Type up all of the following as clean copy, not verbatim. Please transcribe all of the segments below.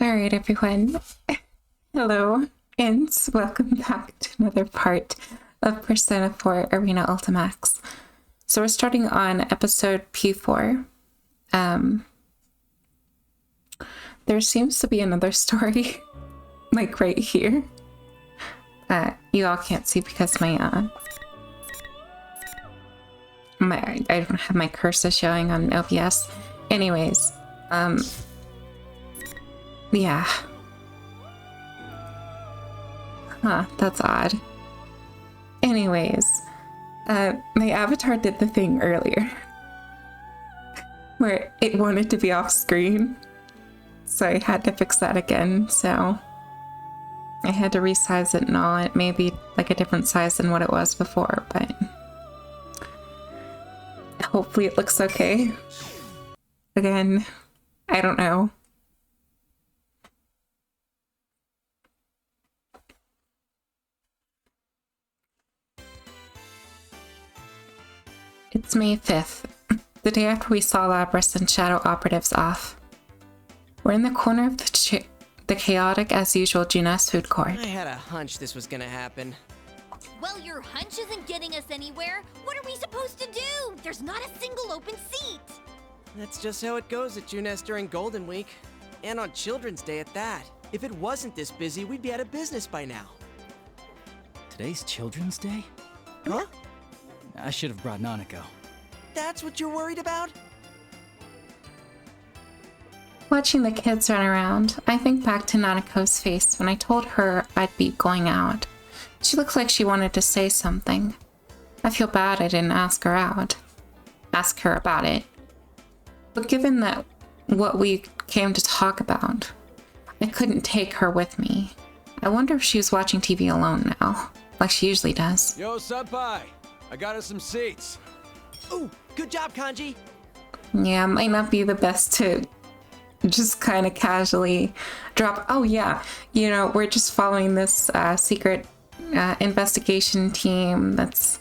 Alright, everyone. Hello, and welcome back to another part of Persona 4 Arena Ultimax. So we're starting on episode P4. There seems to be another story, like right here. You all can't see because I don't have my cursor showing on OBS. Anyways, yeah. Huh, that's odd. Anyways, my avatar did the thing earlier where it wanted to be off screen. So I had to fix that again, so I had to resize it and all. It may be like a different size than what it was before, but hopefully it looks okay. Again, I don't know. It's May 5th, the day after we saw Labrys and Shadow Operatives off. We're in the corner of the chaotic as usual Junes food court. I had a hunch this was gonna happen. Well, your hunch isn't getting us anywhere. What are we supposed to do? There's not a single open seat. That's just how it goes at Junes during Golden Week. And on Children's Day at that. If it wasn't this busy, we'd be out of business by now. Today's Children's Day? Huh? I should have brought Nanako. That's what you're worried about? Watching the kids run around, I think back to Nanako's face when I told her I'd be going out. She looked like she wanted to say something. I feel bad I didn't ask her about it. But given that what we came to talk about, I couldn't take her with me. I wonder if she was watching TV alone now, like she usually does. Yo, Senpai! I got us some seats. Ooh, good job, Kanji! Yeah, it might not be the best to just kind of casually drop, oh yeah, you know, we're just following this secret investigation team that's,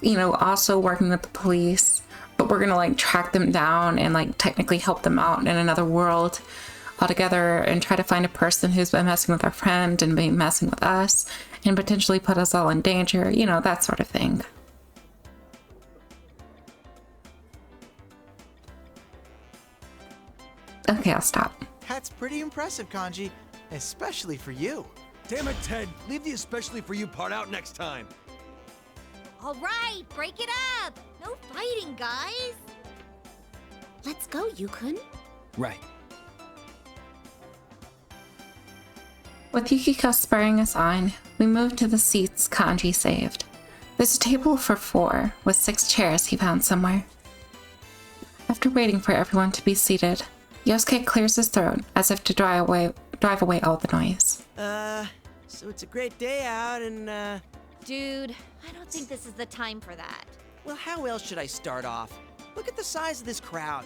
you know, also working with the police, but we're gonna like track them down and like technically help them out in another world altogether and try to find a person who's been messing with our friend and been messing with us and potentially put us all in danger, you know, that sort of thing. Okay, I'll stop. That's pretty impressive, Kanji. Especially for you. Damn it, Ted! Leave the especially for you part out next time. All right, break it up. No fighting, guys. Let's go, Yukun. Right. With Yukiko spurring us on, we moved to the seats Kanji saved. There's a table for 4, with 6 chairs he found somewhere. After waiting for everyone to be seated, Yosuke clears his throat as if to drive away all the noise. So it's a great day out and, Dude, I don't think this is the time for that. well, how else should I start off? Look at the size of this crowd.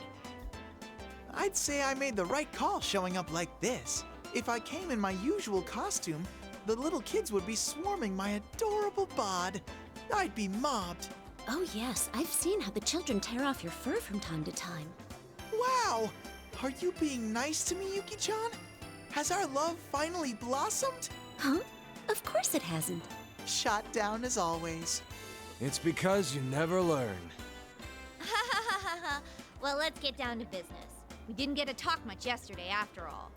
I'd say I made the right call showing up like this. If I came in my usual costume, the little kids would be swarming my adorable bod. I'd be mobbed. Oh yes, I've seen how the children tear off your fur from time to time. Wow! Are you being nice to me, Yuki-chan? Has our love finally blossomed? Huh? Of course it hasn't. Shot down as always. It's because you never learn. Well, let's get down to business. We didn't get to talk much yesterday after all.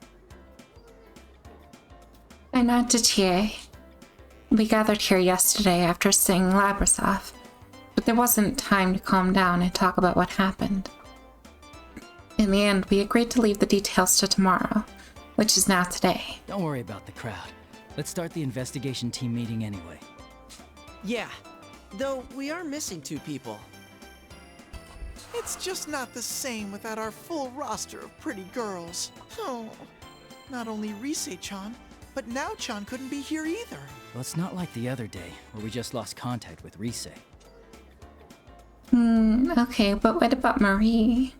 I nod to Chie. We gathered here yesterday after seeing Labrys off, but there wasn't time to calm down and talk about what happened. In the end, we agreed to leave the details to tomorrow, which is now today. Don't worry about the crowd. Let's start the investigation team meeting anyway. Yeah, though we are missing 2 people. It's just not the same without our full roster of pretty girls. Oh, not only Rise-chan, but Nao-chan couldn't be here either. Well, it's not like the other day, where we just lost contact with Rise. Okay, but what about Marie?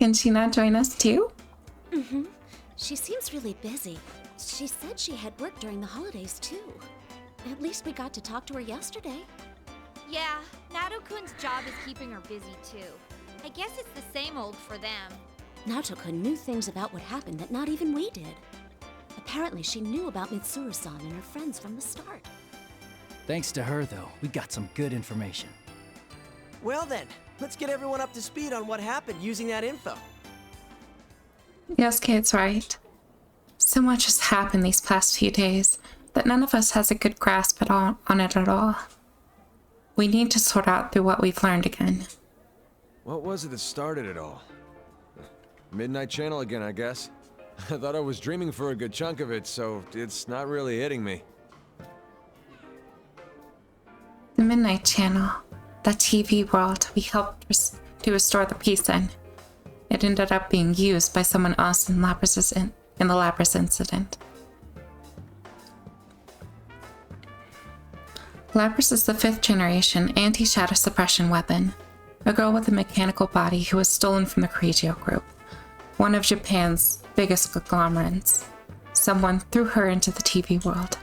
Can she not join us too? Mm-hmm. She seems really busy. She said she had work during the holidays too. At least we got to talk to her yesterday. Yeah, Nato-kun's job is keeping her busy too. I guess it's the same old for them. Naoto-kun knew things about what happened that not even we did. Apparently, she knew about Mitsuru-san and her friends from the start. Thanks to her, though, we got some good information. Well then, let's get everyone up to speed on what happened using that info. Yes, Kate's right. So much has happened these past few days that none of us has a good grasp on it at all. We need to sort out through what we've learned again. What was it that started it all? Midnight Channel again, I guess. I thought I was dreaming for a good chunk of it, so it's not really hitting me. The Midnight Channel, that TV world we helped to restore the peace in. It ended up being used by someone else in the Lapras incident. Lapras is the 5th generation anti-shadow suppression weapon, a girl with a mechanical body who was stolen from the Corregio group, one of Japan's biggest conglomerates. Someone threw her into the TV world.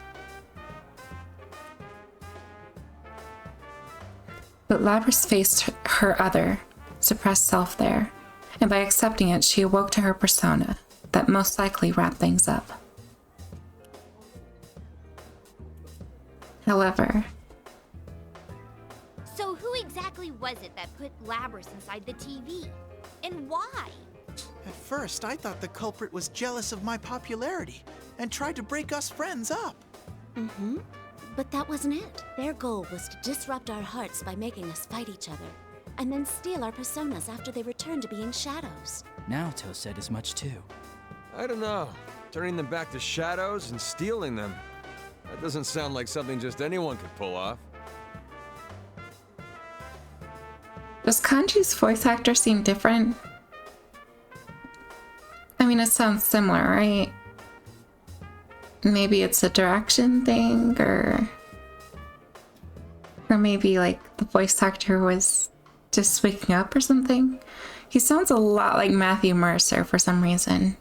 But Lapras faced her other, suppressed self there, and by accepting it, she awoke to her persona that most likely wrapped things up. However, So who exactly was it that put Labras inside the TV? And why? At first, I thought the culprit was jealous of my popularity and tried to break us friends up. Mm-hmm. But that wasn't it. Their goal was to disrupt our hearts by making us fight each other, and then steal our personas after they returned to being shadows. Now Toad said as much too. I don't know. Turning them back to shadows and stealing them. That doesn't sound like something just anyone could pull off. does Kanji's voice actor seem different? I mean, it sounds similar, right? Maybe it's a direction thing, or maybe like the voice actor was just waking up or something. He sounds a lot like Matthew Mercer for some reason.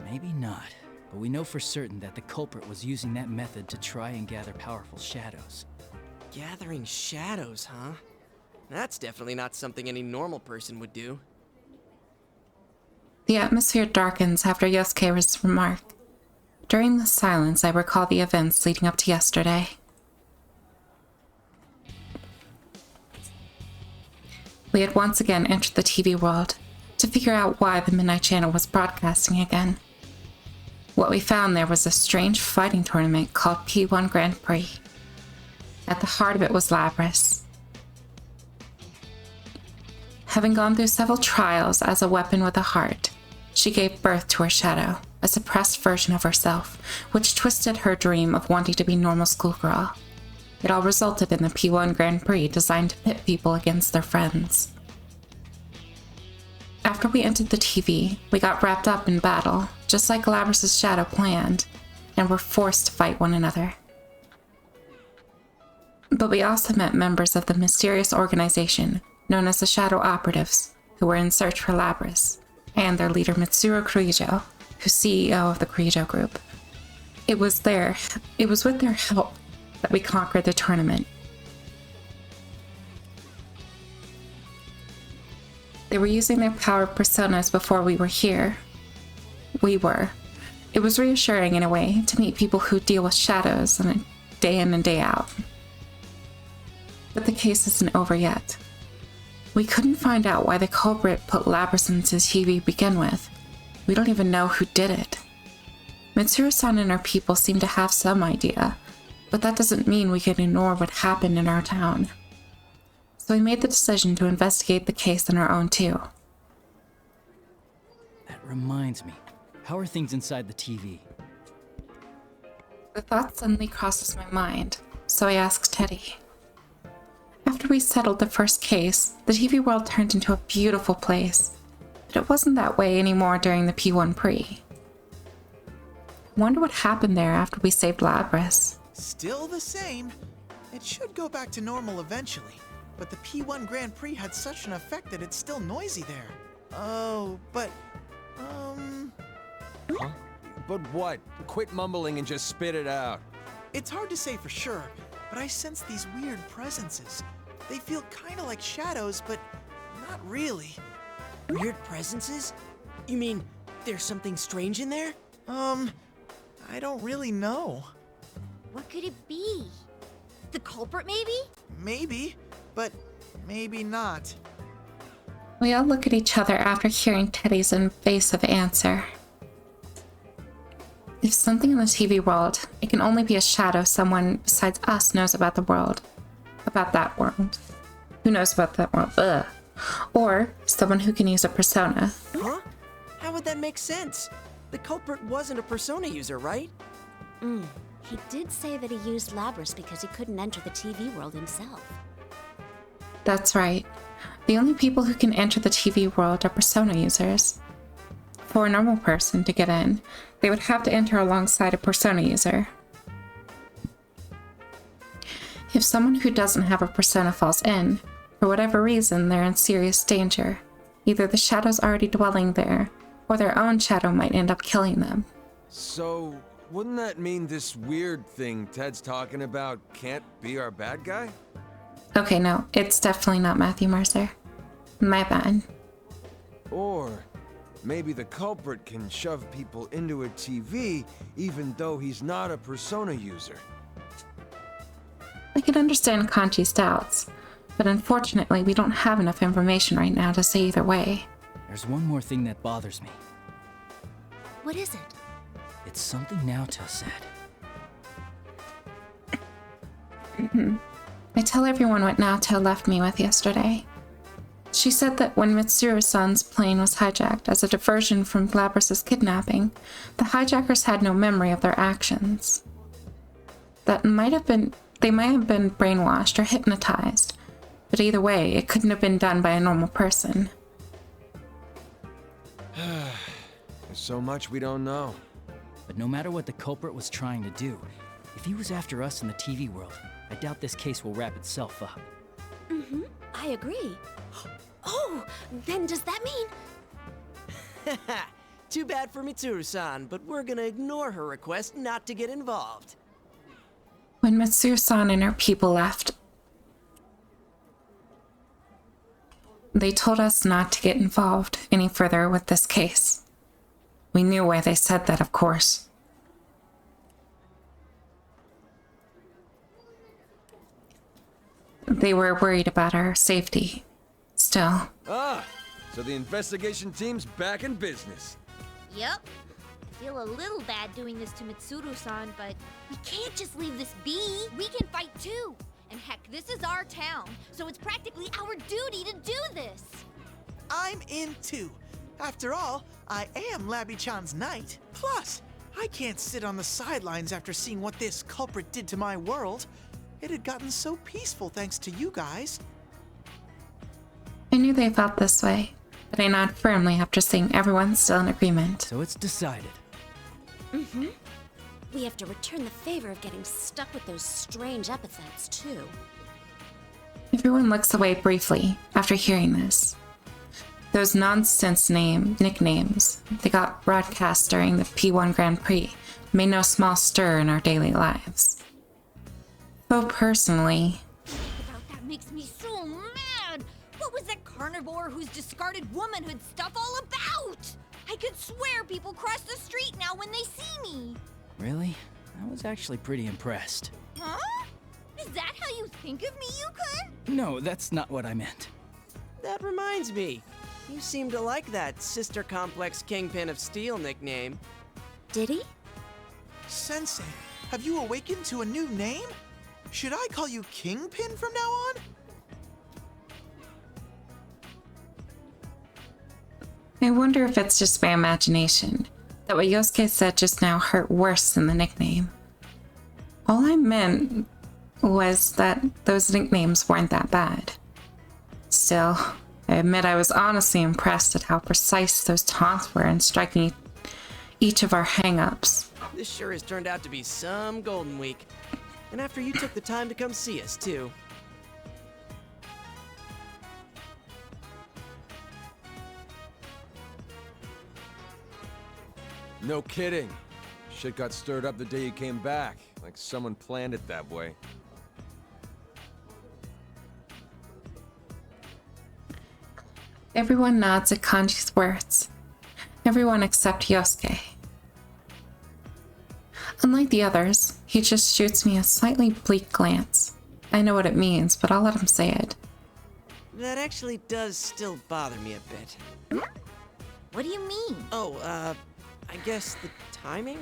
Maybe not, but we know for certain that the culprit was using that method to try and gather powerful shadows. Gathering shadows, huh? That's definitely not something any normal person would do. The atmosphere darkens after Yosuke's remark. During the silence, I recall the events leading up to yesterday. We had once again entered the TV world to figure out why the Midnight Channel was broadcasting again. What we found there was a strange fighting tournament called P1 Grand Prix. At the heart of it was Lapras. Having gone through several trials as a weapon with a heart, she gave birth to her shadow, a suppressed version of herself, which twisted her dream of wanting to be normal schoolgirl. It all resulted in the P1 Grand Prix designed to pit people against their friends. After we entered the TV, we got wrapped up in battle, just like Lapras' shadow planned, and were forced to fight one another. But we also met members of the mysterious organization known as the Shadow Operatives, who were in search for Lapras, and their leader Mitsuru Corregio, who's CEO of the Corregio group. It was with their help that we conquered the tournament. They were using their power personas before we were here. It was reassuring in a way to meet people who deal with shadows on a day in and day out. But the case isn't over yet. We couldn't find out why the culprit put Lapras into TV to begin with. We don't even know who did it. Mitsuru-san and her people seem to have some idea, but that doesn't mean we can ignore what happened in our town. So we made the decision to investigate the case on our own too. That reminds me, how are things inside the TV? The thought suddenly crosses my mind, so I asked Teddy. After we settled the first case, the TV world turned into a beautiful place, but it wasn't that way anymore during the P1 Prix. I wonder what happened there after we saved Lapras. Still the same. It should go back to normal eventually, but the P1 Grand Prix had such an effect that it's still noisy there. Oh, but, Huh? But what? Quit mumbling and just spit it out. It's hard to say for sure, but I sense these weird presences. They feel kind of like shadows, but not really. Weird presences? You mean there's something strange in there? I don't really know. What could it be? The culprit, maybe? Maybe, but maybe not. We all look at each other after hearing Teddy's evasive answer. If something in the TV world, it can only be a shadow someone besides us knows about the world. About that world. Who knows about that world? Ugh. Or someone who can use a persona. Huh? How would that make sense? The culprit wasn't a persona user, right? He did say that he used Labrys because he couldn't enter the TV world himself. That's right. The only people who can enter the TV world are persona users. For a normal person to get in, they would have to enter alongside a persona user. If someone who doesn't have a persona falls in, for whatever reason, they're in serious danger. Either the shadow's already dwelling there, or their own shadow might end up killing them. So, wouldn't that mean this weird thing Ted's talking about can't be our bad guy? Okay, no, it's definitely not Matthew Mercer. My bad. Or maybe the culprit can shove people into a TV even though he's not a persona user. I can understand Conchi's doubts, but unfortunately we don't have enough information right now to say either way. There's one more thing that bothers me. What is it? It's something Naoto said. I tell everyone what Naoto left me with yesterday. She said that when Mitsuru-san's plane was hijacked as a diversion from Labrys' kidnapping, the hijackers had no memory of their actions. They might have been brainwashed or hypnotized, but either way, it couldn't have been done by a normal person. There's so much we don't know. But no matter what the culprit was trying to do, if he was after us in the TV world, I doubt this case will wrap itself up. I agree. Oh, then does that mean... Too bad for Mitsuru-san, but we're gonna ignore her request not to get involved. When Mitsuru-san and her people left, they told us not to get involved any further with this case. We knew why they said that, of course. They were worried about our safety. Still. Ah, so the investigation team's back in business. Yep. I feel a little bad doing this to Mitsuru-san, but we can't just leave this be. We can fight too. And heck, this is our town, so it's practically our duty to do this. I'm in too. After all, I am Labby-chan's knight. Plus, I can't sit on the sidelines after seeing what this culprit did to my world. It had gotten so peaceful thanks to you guys. I knew they felt this way, but I nod firmly after seeing everyone still in agreement. So it's decided. We have to return the favor of getting stuck with those strange epithets, too. Everyone looks away briefly after hearing this. Those nonsense nicknames they got broadcast during the P1 Grand Prix made no small stir in our daily lives. Though personally, About that makes me so mad. What was that carnivore whose discarded womanhood stuff all about? I could swear people cross the street now when they see me. Really? I was actually pretty impressed. Huh? Is that how you think of me, Yukon? No, that's not what I meant. That reminds me. You seem to like that Sister Complex Kingpin of Steel nickname. Did he? Sensei, have you awakened to a new name? Should I call you Kingpin from now on? I wonder if it's just my imagination that what Yosuke said just now hurt worse than the nickname. All I meant was that those nicknames weren't that bad. Still, I admit I was honestly impressed at how precise those taunts were in striking each of our hang-ups. This sure has turned out to be some Golden Week. And after you took the time to come see us, too. No kidding. Shit got stirred up the day you came back, like someone planned it that way. Everyone nods at Kanji's words. Everyone except Yosuke. Unlike the others, he just shoots me a slightly bleak glance. I know what it means, but I'll let him say it. That actually does still bother me a bit. What do you mean? Oh, I guess the timing?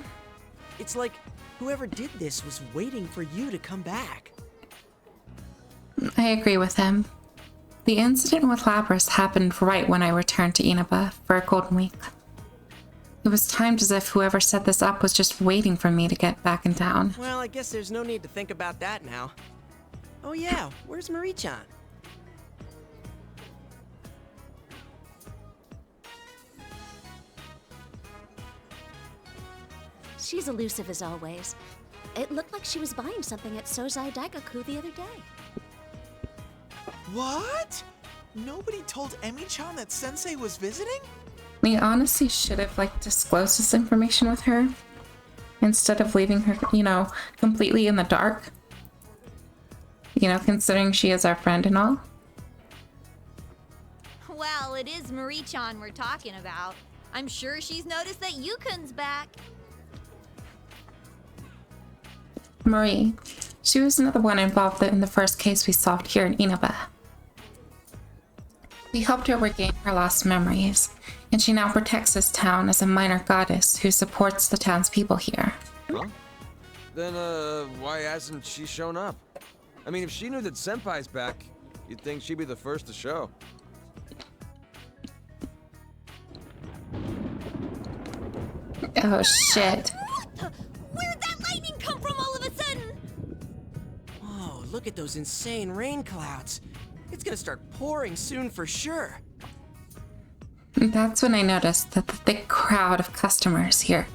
It's like whoever did this was waiting for you to come back. I agree with him. The incident with Lapras happened right when I returned to Inaba for a Golden Week. It was timed as if whoever set this up was just waiting for me to get back in town. Well, I guess there's no need to think about that now. Oh yeah, where's Marie-chan? She's elusive as always. It looked like she was buying something at Sozai Daigaku the other day. What? Nobody told Emi-chan that Sensei was visiting? We honestly should have disclosed this information with her instead of leaving her, completely in the dark. Considering she is our friend and all. Well, it is Marie-chan we're talking about. I'm sure she's noticed that Yukun's back. Marie. She was another one involved in the first case we solved here in Inaba. We helped her regain her lost memories, and she now protects this town as a minor goddess who supports the townspeople here. Huh? Then, why hasn't she shown up? I mean, if she knew that Senpai's back, you'd think she'd be the first to show. Oh, shit. Where'd that lightning come from all of a sudden? Whoa, look at those insane rain clouds. It's gonna start pouring soon for sure. That's when I noticed that the thick crowd of customers here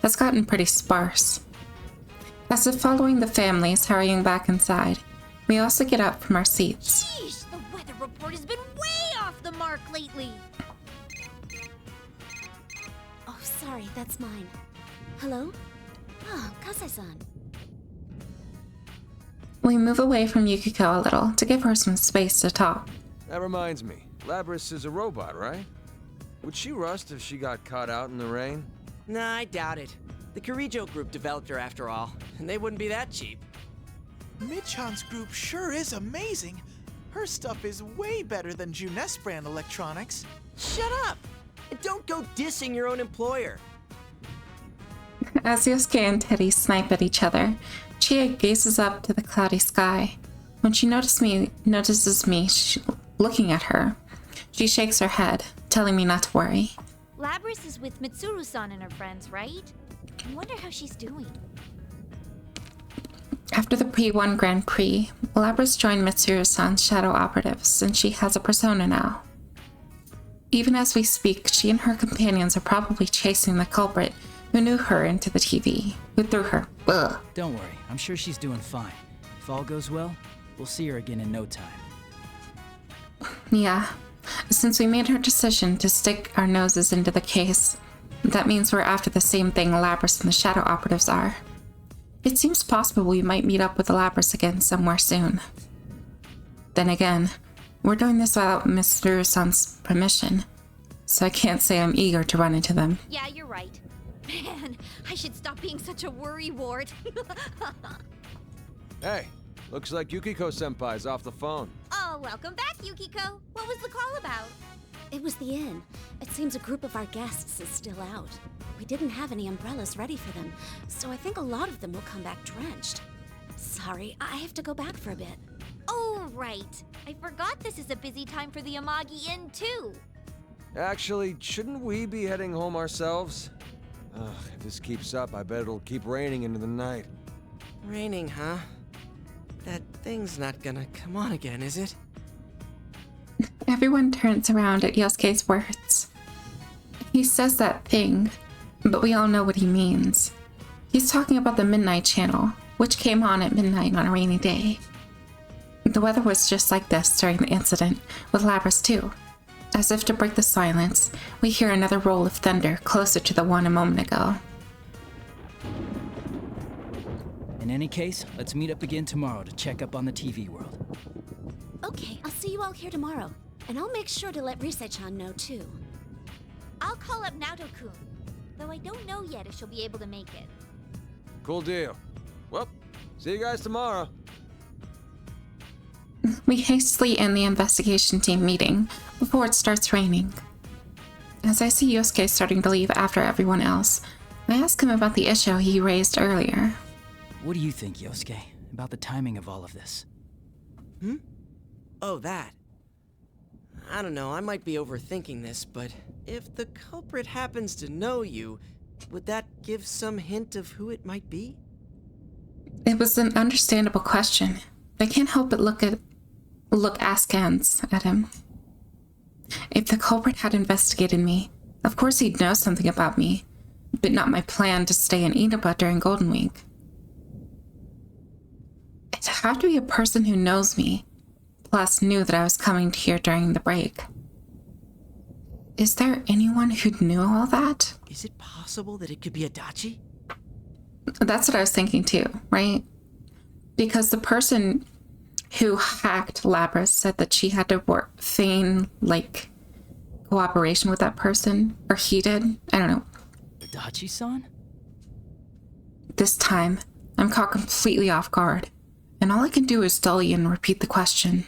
has gotten pretty sparse. As if following the families hurrying back inside, we also get up from our seats. Sheesh, the weather report has been way off the mark lately. Oh, sorry, that's mine. Hello? Oh, Kasai-san. We move away from Yukiko a little to give her some space to talk. That reminds me, Labris is a robot, right? Would she rust if she got caught out in the rain? Nah, I doubt it. The Kirijo group developed her after all, and they wouldn't be that cheap. Mid-chan's group sure is amazing. Her stuff is way better than Junes brand electronics. Shut up! And don't go dissing your own employer. As Yosuke and Teddy snipe at each other, Chie gazes up to the cloudy sky. When she notices me looking at her, she shakes her head, telling me not to worry. Labris is with Mitsuru-san and her friends, right? I wonder how she's doing. After the P1 Grand Prix, Labris joined Mitsuru-san's shadow operatives, and she has a persona now. Even as we speak, she and her companions are probably chasing the culprit who knew her into the TV, who threw her. Ugh. Don't worry, I'm sure she's doing fine. If all goes well, we'll see her again in no time. Yeah, since we made her decision to stick our noses into the case, that means we're after the same thing Labris and the shadow operatives are. It seems possible we might meet up with Labris again somewhere soon. Then again, we're doing this without Mr. San's permission, so I can't say I'm eager to run into them. Yeah, you're right. Man, I should stop being such a worrywart. Hey, looks like Yukiko-senpai's off the phone. Oh, welcome back, Yukiko. What was the call about? It was the inn. It seems a group of our guests is still out. We didn't have any umbrellas ready for them, so I think a lot of them will come back drenched. Sorry, I have to go back for a bit. Oh, right. I forgot this is a busy time for the Amagi Inn, too. Actually, shouldn't we be heading home ourselves? Ugh, if this keeps up, I bet it'll keep raining into the night. Raining, huh? That thing's not gonna come on again, is it? Everyone turns around at Yosuke's words. He says that thing, but we all know what he means. He's talking about the Midnight Channel, which came on at midnight on a rainy day. The weather was just like this during the incident with Labris too. As if to break the silence, we hear another roll of thunder closer to the one a moment ago. In any case, let's meet up again tomorrow to check up on the TV world. Okay, I'll see you all here tomorrow. And I'll make sure to let Risei-chan know too. I'll call up Naoto-kun, though I don't know yet if she'll be able to make it. Cool deal. Well, see you guys tomorrow. We hastily end the investigation team meeting before it starts raining. As I see Yosuke starting to leave after everyone else, I ask him about the issue he raised earlier. What do you think, Yosuke, about the timing of all of this? Oh, that. I don't know, I might be overthinking this, but if the culprit happens to know you, would that give some hint of who it might be? It was an understandable question, but I can't help but look askance at him. If the culprit had investigated me, of course he'd know something about me, but not my plan to stay in Inaba during Golden Week. It had to be a person who knows me, plus knew that I was coming here during the break. Is there anyone who knew all that? Is it possible that it could be Adachi? That's what I was thinking too, right? Because the person who hacked Labras said that she had to feign, like, cooperation with that person. Or he did. I don't know. Adachi-san? This time, I'm caught completely off guard. And all I can do is dully and repeat the question.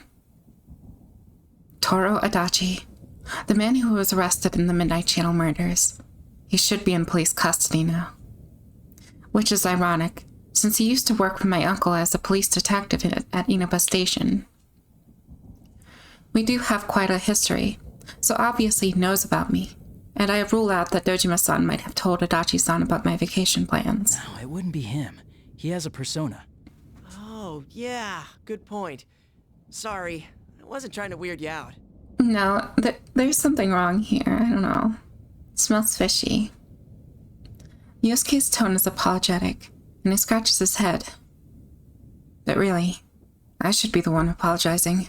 Toro Adachi, the man who was arrested in the Midnight Channel murders. He should be in police custody now. Which is ironic, since he used to work for my uncle as a police detective at Inaba Station. We do have quite a history, so obviously he knows about me, and I rule out that Dojima-san might have told Adachi-san about my vacation plans. No, it wouldn't be him. He has a persona. Oh, yeah, good point. Sorry, I wasn't trying to weird you out. No, there's something wrong here. I don't know. It smells fishy. Yosuke's tone is apologetic, and he scratches his head. But really, I should be the one apologizing.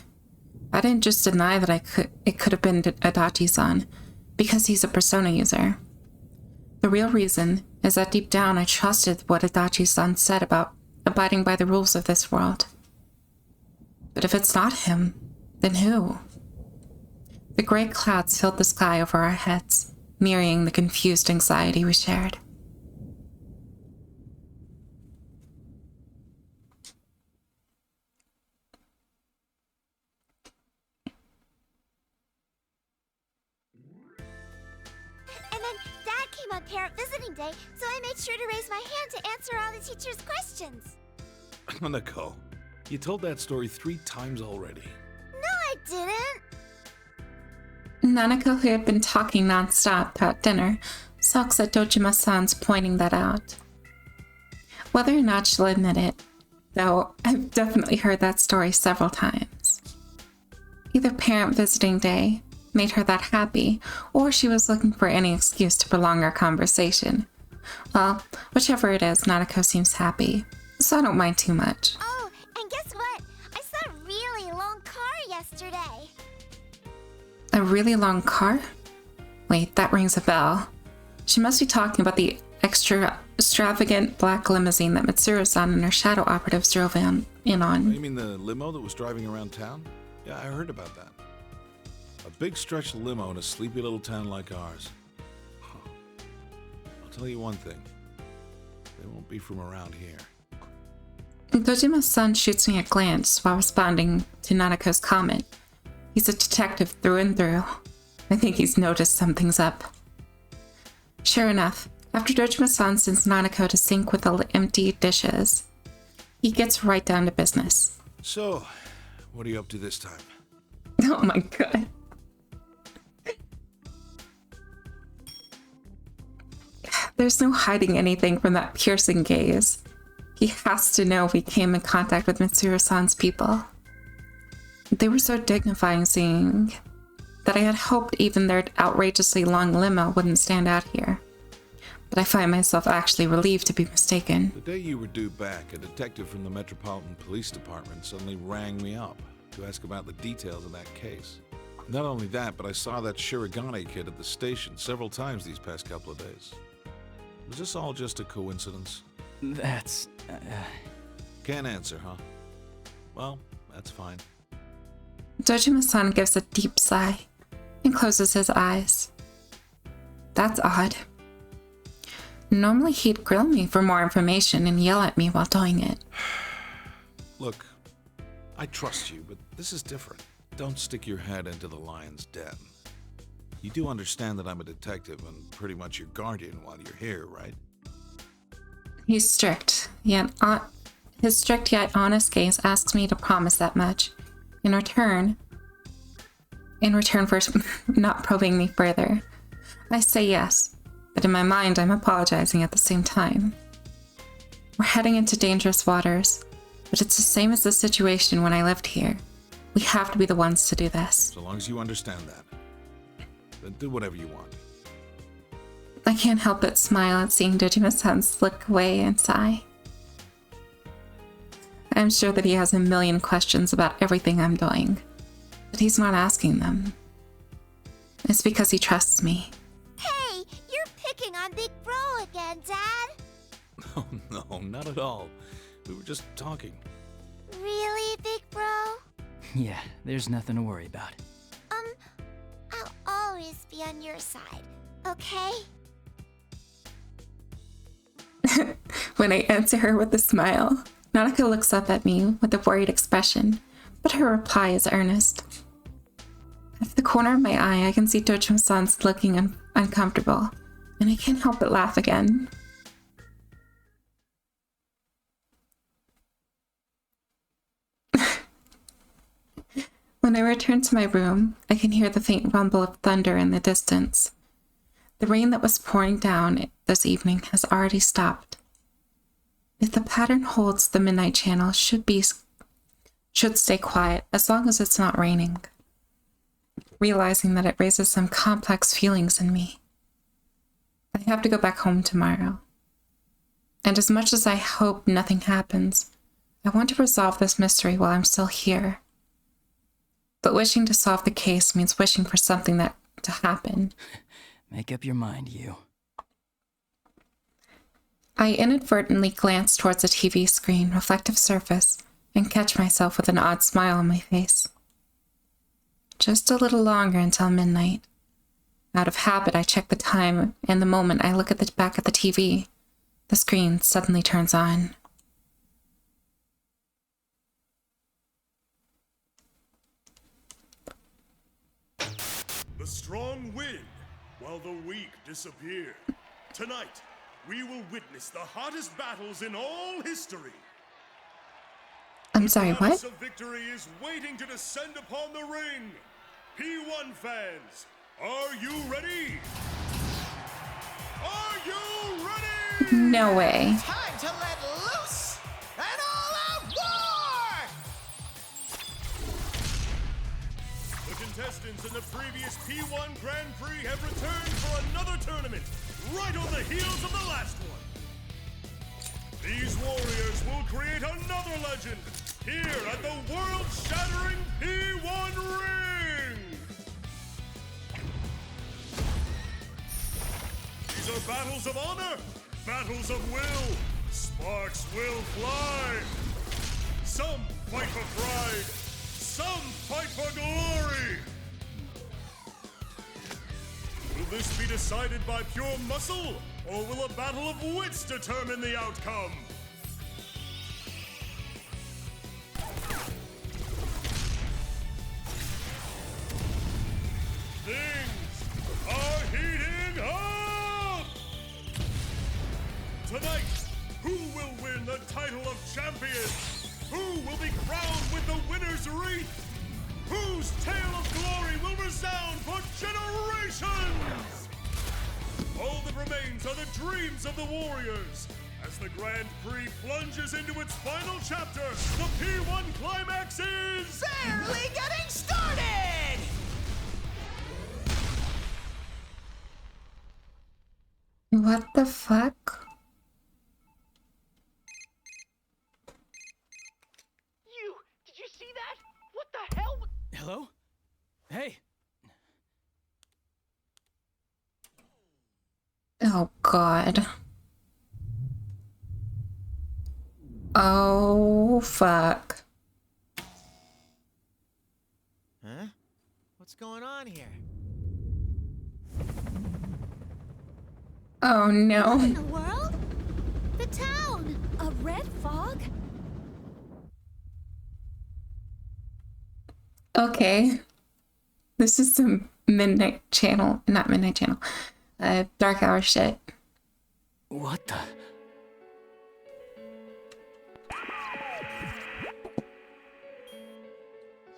I didn't just deny that it could have been Adachi-san, because he's a persona user. The real reason is that deep down I trusted what Adachi-san said about abiding by the rules of this world. But if it's not him, then who? The gray clouds filled the sky over our heads, mirroring the confused anxiety we shared. And then Dad came on parent visiting day, so I made sure to raise my hand to answer all the teacher's questions. Hanako, you told that story 3 times already. No, I didn't. Nanako, who had been talking nonstop throughout dinner, sulks at Dojima-san's pointing that out. Whether or not she'll admit it, though, I've definitely heard that story several times. Either parent visiting day made her that happy, or she was looking for any excuse to prolong our conversation. Well, whichever it is, Nanako seems happy, so I don't mind too much. Oh, and guess what? I saw a really long car yesterday. A really long car? Wait, that rings a bell. She must be talking about the extravagant black limousine that Mitsuru-san and her shadow operatives drove in on. You mean the limo that was driving around town? Yeah, I heard about that. A big stretch limo in a sleepy little town like ours. Huh. I'll tell you one thing. They won't be from around here. Dojima-san shoots me a glance while responding to Nanako's comment. He's a detective through and through. I think he's noticed something's up. Sure enough, after Dojima-san sends Nanako to sink with the empty dishes, he gets right down to business. So, what are you up to this time? Oh my god. There's no hiding anything from that piercing gaze. He has to know we came in contact with Mitsuru-san's people. They were so dignifying seeing that I had hoped even their outrageously long limo wouldn't stand out here. But I find myself actually relieved to be mistaken. The day you were due back, a detective from the Metropolitan Police Department suddenly rang me up to ask about the details of that case. Not only that, but I saw that Shirogane kid at the station several times these past couple of days. Was this all just a coincidence? That's... Can't answer, huh? Well, that's fine. Dojima-san gives a deep sigh and closes his eyes. That's odd. Normally he'd grill me for more information and yell at me while doing it. Look, I trust you, but this is different. Don't stick your head into the lion's den. You do understand that I'm a detective and pretty much your guardian while you're here, right? He's strict, yet his strict yet honest gaze asks me to promise that much. In return for not probing me further, I say yes, but in my mind I'm apologizing at the same time. We're heading into dangerous waters, but it's the same as the situation when I lived here. We have to be the ones to do this. So long as you understand that. Then do whatever you want. I can't help but smile at seeing Digimon-san slip away and sigh. I'm sure that he has a million questions about everything I'm doing, but he's not asking them. It's because he trusts me. Hey, you're picking on Big Bro again, Dad. Oh, no, not at all. We were just talking. Really, Big Bro? Yeah, there's nothing to worry about. I'll always be on your side, okay? When I answer her with a smile, Nanaka looks up at me with a worried expression, but her reply is earnest. At the corner of my eye, I can see Dojima-san looking uncomfortable, and I can't help but laugh again. When I return to my room, I can hear the faint rumble of thunder in the distance. The rain that was pouring down this evening has already stopped. If the pattern holds, the Midnight Channel should stay quiet as long as it's not raining. Realizing that it raises some complex feelings in me. I have to go back home tomorrow. And as much as I hope nothing happens, I want to resolve this mystery while I'm still here. But wishing to solve the case means wishing for something to happen. Make up your mind, you. I inadvertently glance towards the TV screen reflective surface and catch myself with an odd smile on my face. Just a little longer until midnight. Out of habit, I check the time, and the moment I look at the back of the TV, the screen suddenly turns on. The strong win, while the weak disappear. Tonight, we will witness the hottest battles in all history. I'm sorry, The goddess what? of victory is waiting to descend upon the ring. P1 fans, are you ready? Are you ready? No way. Time to let loose! An all-out war! The contestants in the previous P1 Grand Prix have returned for another tournament, right on the heels of the last one. These warriors will create another legend here at the world-shattering P1 Ring! These are battles of honor, battles of will. Sparks will fly. Some fight for pride, some fight for glory. Will this be decided by pure muscle, or will a battle of wits determine the outcome? Things are heating up! Tonight, who will win the title of champion? Who will be crowned with the winner's wreath? Whose tale of glory will resound for generations? All that remains are the dreams of the warriors. As the Grand Prix plunges into its final chapter, the P1 climax is... Barely getting started! What the fuck? Did you see that? What the hell? Hello? Hey! Oh, God. Oh, fuck. Huh? What's going on here? Oh What in no. the world? The town! A red fog? Okay. This is some midnight channel, not midnight channel, dark hour shit. What the?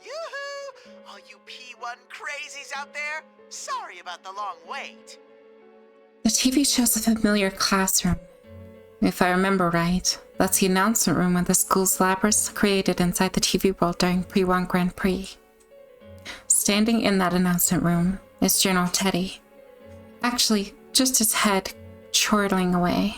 Yoo-hoo! All you P1 crazies out there, sorry about the long wait. The TV shows a familiar classroom. If I remember right, that's the announcement room where the school's lab was created inside the TV world during Pre-1 Grand Prix. Standing in that announcement room is General Teddy. Actually, just his head chortling away.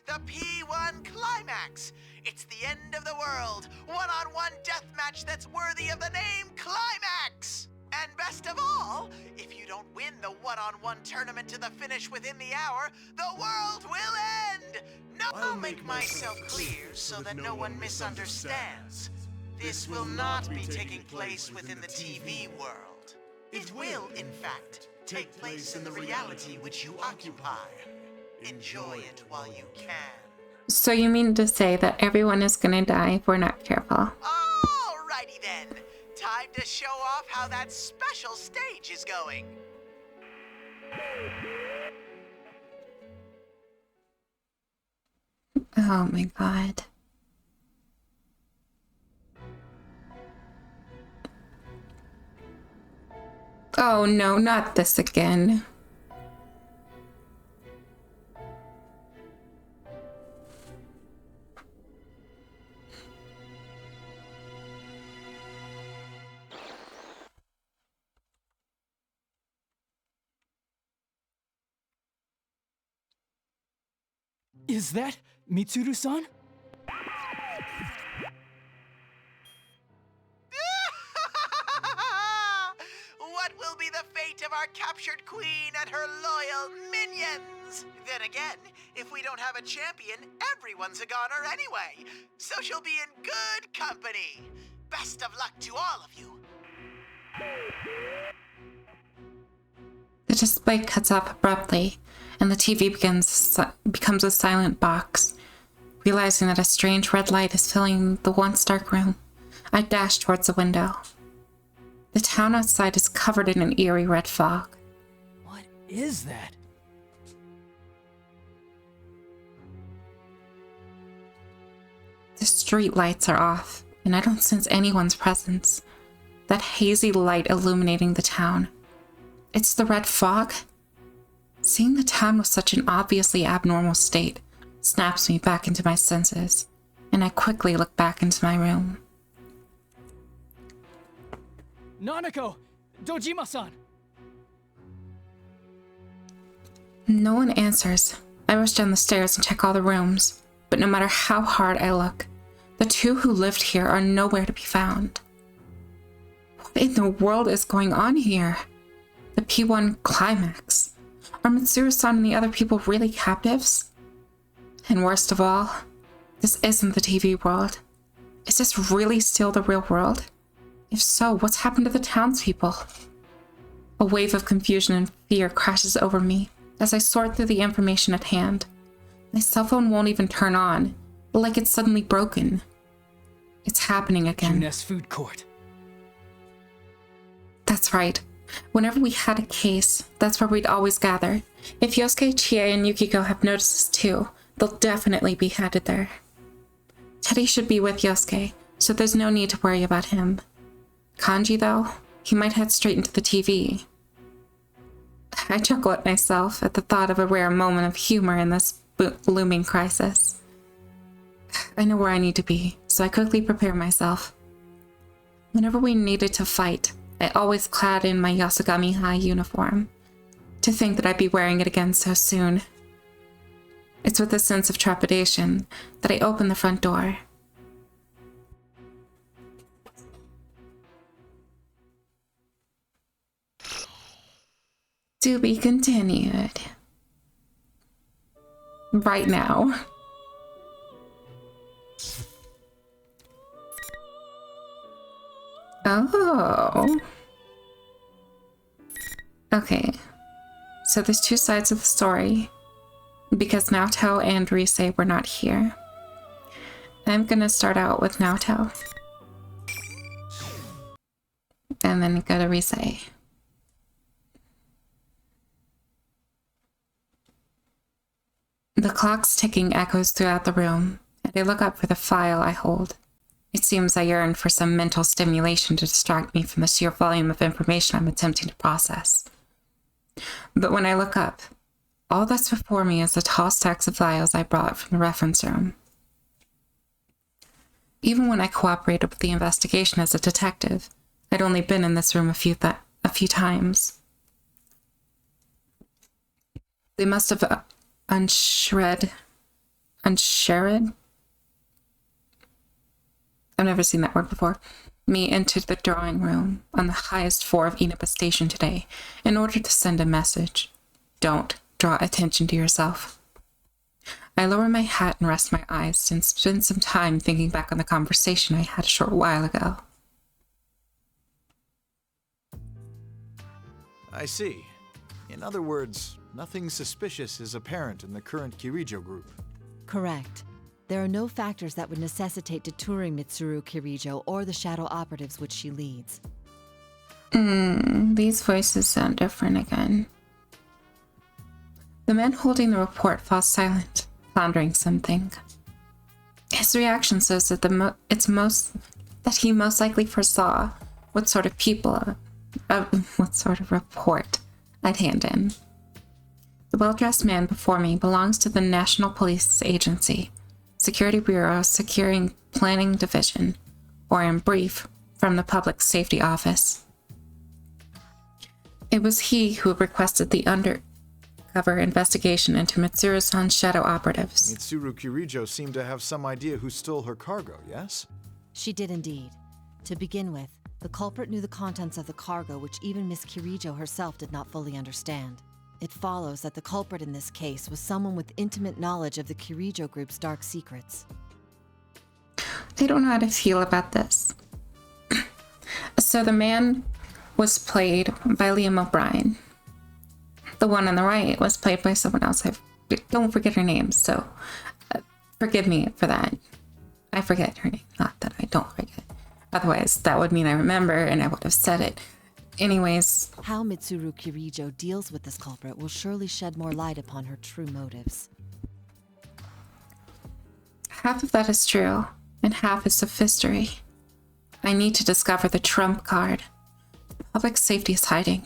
The P1 Climax! It's the end of the world! One-on-one deathmatch that's worthy of the name Climax! And best of all, if you don't win the one-on-one tournament to the finish within the hour, the world will end! No, I'll make myself clear so that no one misunderstands. This will not be taking place within the TV world. It will, in fact, take place in the reality which you occupy. Enjoy it while you can. So you mean to say that everyone is gonna die if we're not careful? Alrighty then. Time to show off how that special stage is going. Oh my god. Oh no, not this again. Is that Mitsuru-san? What will be the fate of our captured queen and her loyal minions? Then again, if we don't have a champion, everyone's a goner anyway. So she'll be in good company. Best of luck to all of you. The display cuts off abruptly, and the TV becomes a silent box. Realizing that a strange red light is filling the once dark room, I dash towards the window. The town outside is covered in an eerie red fog. What is that? The street lights are off, and I don't sense anyone's presence. That hazy light illuminating the town. It's the red fog? Seeing the town with such an obviously abnormal state snaps me back into my senses, and I quickly look back into my room. Nanako! Dojima-san! No one answers. I rush down the stairs and check all the rooms, but no matter how hard I look, the two who lived here are nowhere to be found. What in the world is going on here? The P1 Climax? Are Mitsuru-san and the other people really captives? And worst of all, this isn't the TV world. Is this really still the real world? If so, what's happened to the townspeople? A wave of confusion and fear crashes over me as I sort through the information at hand. My cell phone won't even turn on, like it's suddenly broken. It's happening again. Junes Food Court. That's right. Whenever we had a case, that's where we'd always gather. If Yosuke, Chie, and Yukiko have noticed this too, they'll definitely be headed there. Teddy should be with Yosuke, so there's no need to worry about him. Kanji, though, he might head straight into the TV. I chuckle at myself at the thought of a rare moment of humor in this looming crisis. I know where I need to be, so I quickly prepare myself. Whenever we needed to fight, I always clad in my Yasugami High uniform. To think that I'd be wearing it again so soon. It's with a sense of trepidation that I open the front door. To be continued. Right now. Oh. Okay. So there's two sides of the story, because Naoto and Rise were not here. I'm gonna start out with Naoto. And then go to Rise. The clock's ticking echoes throughout the room, and I look up for the file I hold. It seems I yearn for some mental stimulation to distract me from the sheer volume of information I'm attempting to process. But when I look up, all that's before me is the tall stacks of files I brought from the reference room. Even when I cooperated with the investigation as a detective, I'd only been in this room a few times. They must have unshared? I've never seen that word before. Me into the drawing room on the highest floor of Inaba Station today in order to send a message. Don't draw attention to yourself. I lower my hat and rest my eyes and spend some time thinking back on the conversation I had a short while ago. I see. In other words, nothing suspicious is apparent in the current Kirijo group. Correct. There are no factors that would necessitate deterring Mitsuru Kirijo or the shadow operatives which she leads. These voices sound different again. The man holding the report falls silent, pondering something. His reaction says that he most likely foresaw what sort of report I'd hand in. The well-dressed man before me belongs to the National Police Agency, Security Bureau Securing Planning Division, or in brief, from the Public Safety Office. It was he who requested the undercover investigation into Mitsuru-san's shadow operatives. Mitsuru Kirijo seemed to have some idea who stole her cargo, yes? She did indeed. To begin with, the culprit knew the contents of the cargo which even Miss Kirijo herself did not fully understand. It follows that the culprit in this case was someone with intimate knowledge of the Kirijo group's dark secrets. I don't know how to feel about this. So the man was played by Liam O'Brien. The one on the right was played by someone else. I don't forget her name, so forgive me for that. I forget her name, not that I don't forget. Otherwise, that would mean I remember and I would have said it. Anyways. How Mitsuru Kirijo deals with this culprit will surely shed more light upon her true motives. Half of that is true, and half is sophistery. I need to discover the trump card. Public safety is hiding.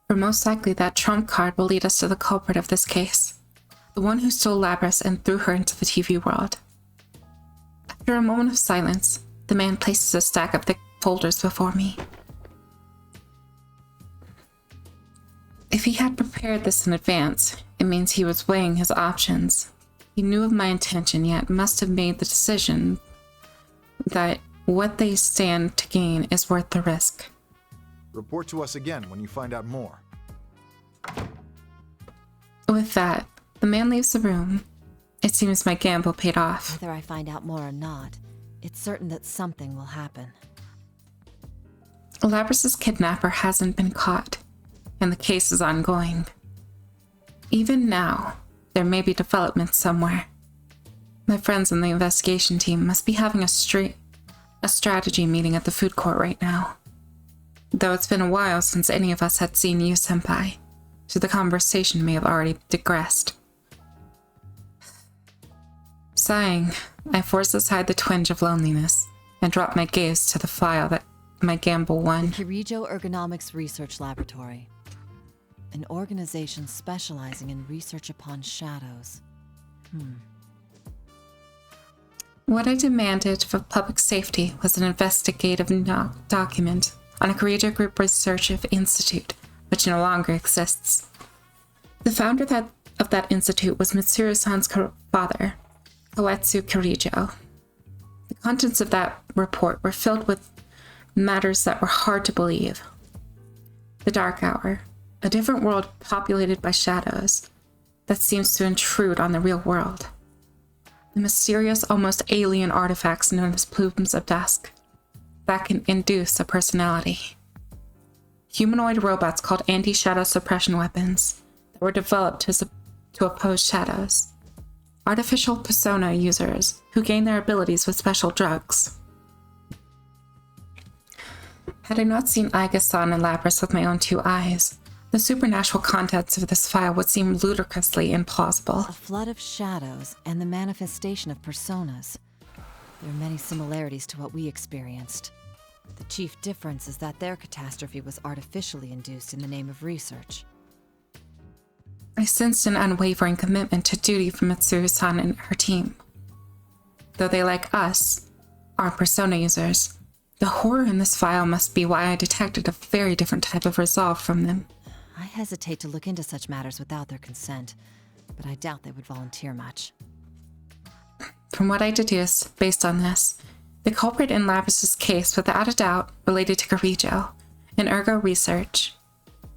For most likely, that trump card will lead us to the culprit of this case. The one who stole Labris and threw her into the TV world. After a moment of silence, the man places a stack of thick folders before me. If he had prepared this in advance, it means he was weighing his options. He knew of my intention, yet must have made the decision that what they stand to gain is worth the risk. Report to us again when you find out more. With that, the man leaves the room. It seems my gamble paid off. Whether I find out more or not, it's certain that something will happen. Labris's kidnapper hasn't been caught, and the case is ongoing. Even now, there may be developments somewhere. My friends in the investigation team must be having a strategy meeting at the food court right now. Though it's been a while since any of us had seen you, Senpai, so the conversation may have already digressed. Sighing, I force aside the twinge of loneliness and drop my gaze to the file that my gamble won. The Kirijo Ergonomics Research Laboratory. An organization specializing in research upon shadows. What I demanded for public safety was an investigative document on a Kirijo Group Research Institute, which no longer exists. The founder of that institute was Mitsuru-san's father, Koetsu Kirijo. The contents of that report were filled with matters that were hard to believe. The Dark Hour, a different world populated by shadows that seems to intrude on the real world. The mysterious, almost alien artifacts known as plumes of dusk that can induce a personality. humanoid robots called anti-shadow suppression weapons that were developed to oppose shadows. Artificial persona users who gain their abilities with special drugs. Had I not seen Aiga-san and Lapras with my own two eyes, the supernatural contents of this file would seem ludicrously implausible. A flood of shadows and the manifestation of personas. There are many similarities to what we experienced. The chief difference is that their catastrophe was artificially induced in the name of research. I sensed an unwavering commitment to duty from Mitsuru-san and her team. Though they, like us, are persona users, the horror in this file must be why I detected a very different type of resolve from them. I hesitate to look into such matters without their consent, but I doubt they would volunteer much. From what I deduce, based on this, the culprit in Lapras' case without a doubt related to Kirijo and Ergo research.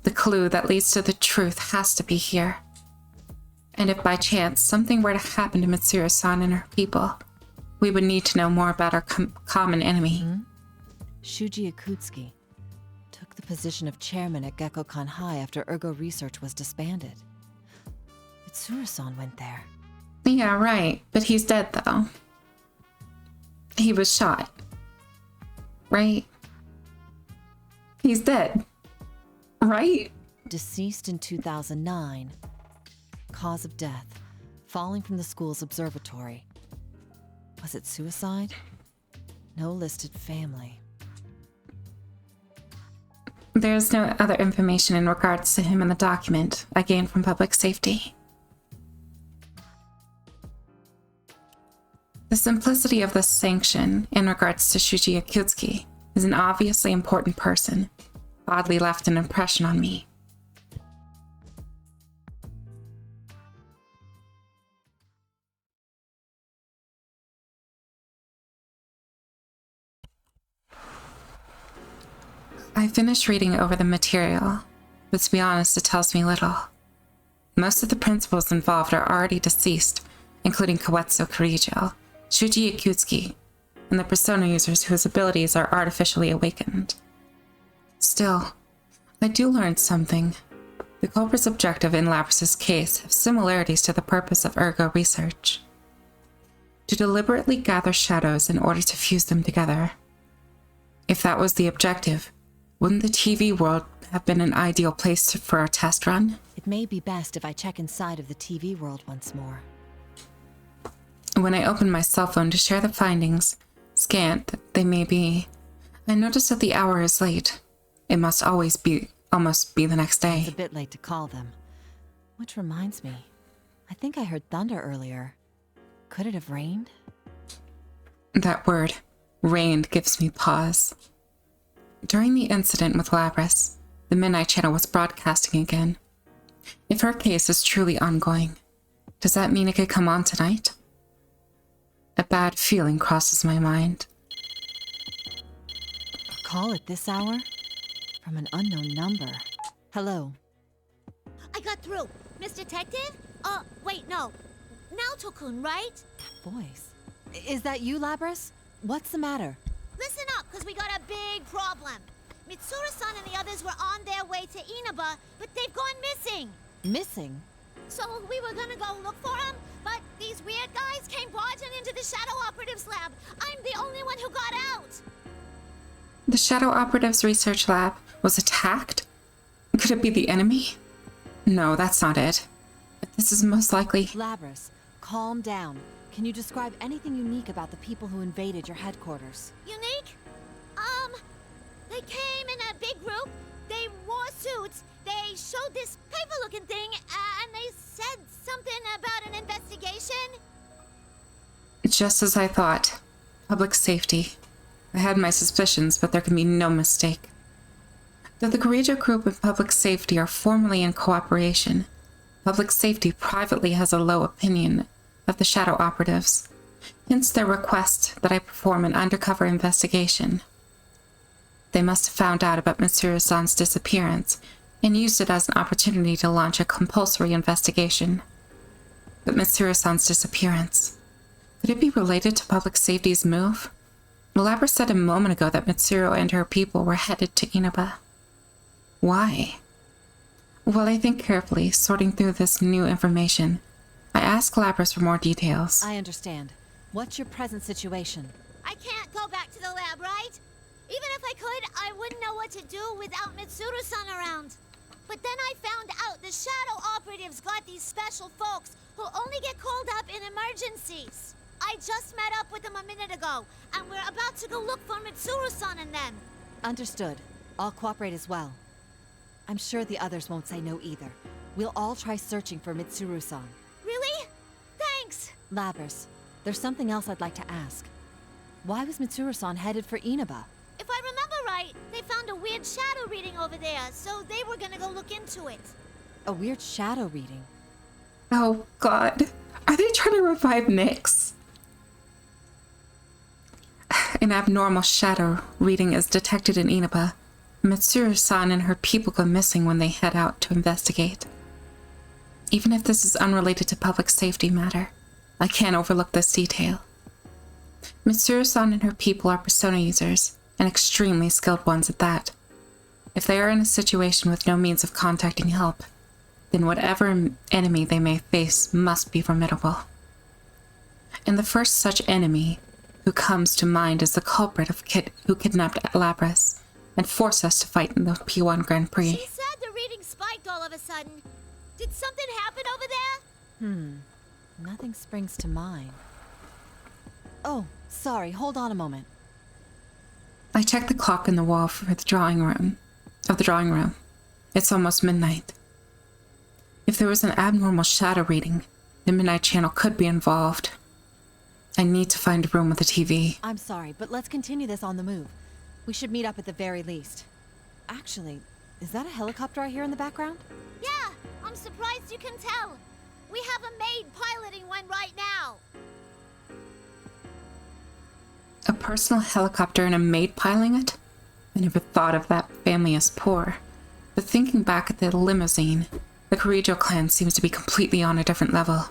The clue that leads to the truth has to be here. And if by chance something were to happen to Mitsuru-san and her people, we would need to know more about our common enemy. Shuji Akutsuki took the position of chairman at Gekkokan High after Ergo research was disbanded. Mitsuru-san went there. Yeah, right. But he's dead, though. He was shot. Right? He's dead. Right? Deceased in 2009. Cause of death: falling from the school's observatory. Was it suicide? No listed family. There's no other information in regards to him in the document I gained from public safety. The simplicity of this sanction in regards to Shuji Akutsuki is an obviously important person, oddly left an impression on me. I finished reading over the material, but to be honest, it tells me little. Most of the principals involved are already deceased, including Koetsu Kirijo, Shuji Akutsuki, and the persona users whose abilities are artificially awakened. Still, I do learn something. The culprit's objective in Lapras' case have similarities to the purpose of Ergo research. To deliberately gather shadows in order to fuse them together. If that was the objective, wouldn't the TV world have been an ideal place for our test run? It may be best if I check inside of the TV world once more. When I opened my cell phone to share the findings, scant that they may be, I noticed that the hour is late. It must almost be the next day. It's a bit late to call them. Which reminds me, I think I heard thunder earlier. Could it have rained? That word, rained, gives me pause. During the incident with Lapras, the Midnight Channel was broadcasting again. If her case is truly ongoing, does that mean it could come on tonight? A bad feeling crosses my mind. A call at this hour? From an unknown number. Hello. I got through. Miss Detective? Wait, no. Naoto-kun, right? That voice. Is that you, Lapras? What's the matter? Listen up, because we got a big problem. Mitsuru-san and the others were on their way to Inaba, but they've gone missing. Missing? So we were gonna go look for them, but these weird guys came barging into the Shadow Operatives lab. I'm the only one who got out. The Shadow Operatives research lab was attacked? Could it be the enemy? No, that's not it. This is most likely... Lapras, calm down. Can you describe anything unique about the people who invaded your headquarters? Unique? They came in a big group. They wore suits. They showed this paper-looking thing, and they said something about an investigation. Just as I thought. Public safety. I had my suspicions, but there can be no mistake. Though the Kirijo Group and Public Safety are formally in cooperation, Public Safety privately has a low opinion of the Shadow Operatives, hence their request that I perform an undercover investigation. They must have found out about Mitsuru-san's disappearance and used it as an opportunity to launch a compulsory investigation. But Mitsuru-san's disappearance, could it be related to Public Safety's move? Lapras said a moment ago that Mitsuru and her people were headed to Inaba. Why? While I think carefully, sorting through this new information, I ask Lapras for more details. I understand. What's your present situation? I can't go back to the lab, right? Even if I could, I wouldn't know what to do without Mitsuru-san around. But then I found out the Shadow Operatives got these special folks who only get called up in emergencies. I just met up with them a minute ago, and we're about to go look for Mitsuru-san and them. Understood. I'll cooperate as well. I'm sure the others won't say no either. We'll all try searching for Mitsuru-san. Really? Thanks! Labrys, there's something else I'd like to ask. Why was Mitsuru-san headed for Inaba? If I remember right, they found a weird shadow reading over there, so they were gonna go look into it. A weird shadow reading? Oh god. Are they trying to revive Nyx? An abnormal shadow reading is detected in Inaba. Mitsuru-san and her people go missing when they head out to investigate. Even if this is unrelated to public safety matter, I can't overlook this detail. Mitsuru-san and her people are persona users, and extremely skilled ones at that. If they are in a situation with no means of contacting help, then whatever enemy they may face must be formidable. And the first such enemy who comes to mind is the culprit who kidnapped Lapras and forced us to fight in the P1 Grand Prix. She said the reading spiked all of a sudden. Did something happen over there? Nothing springs to mind. Oh, sorry, hold on a moment. I checked the clock in the wall for the drawing room. It's almost midnight. If there was an abnormal shadow reading, the Midnight Channel could be involved. I need to find a room with a TV. I'm sorry, but let's continue this on the move. We should meet up at the very least. Actually, is that a helicopter I hear in the background? Yeah, I'm surprised you can tell. We have a maid piloting one right now. A personal helicopter and a maid piloting it? I never thought of that family as poor. But thinking back at the limousine, the Kirijo clan seems to be completely on a different level.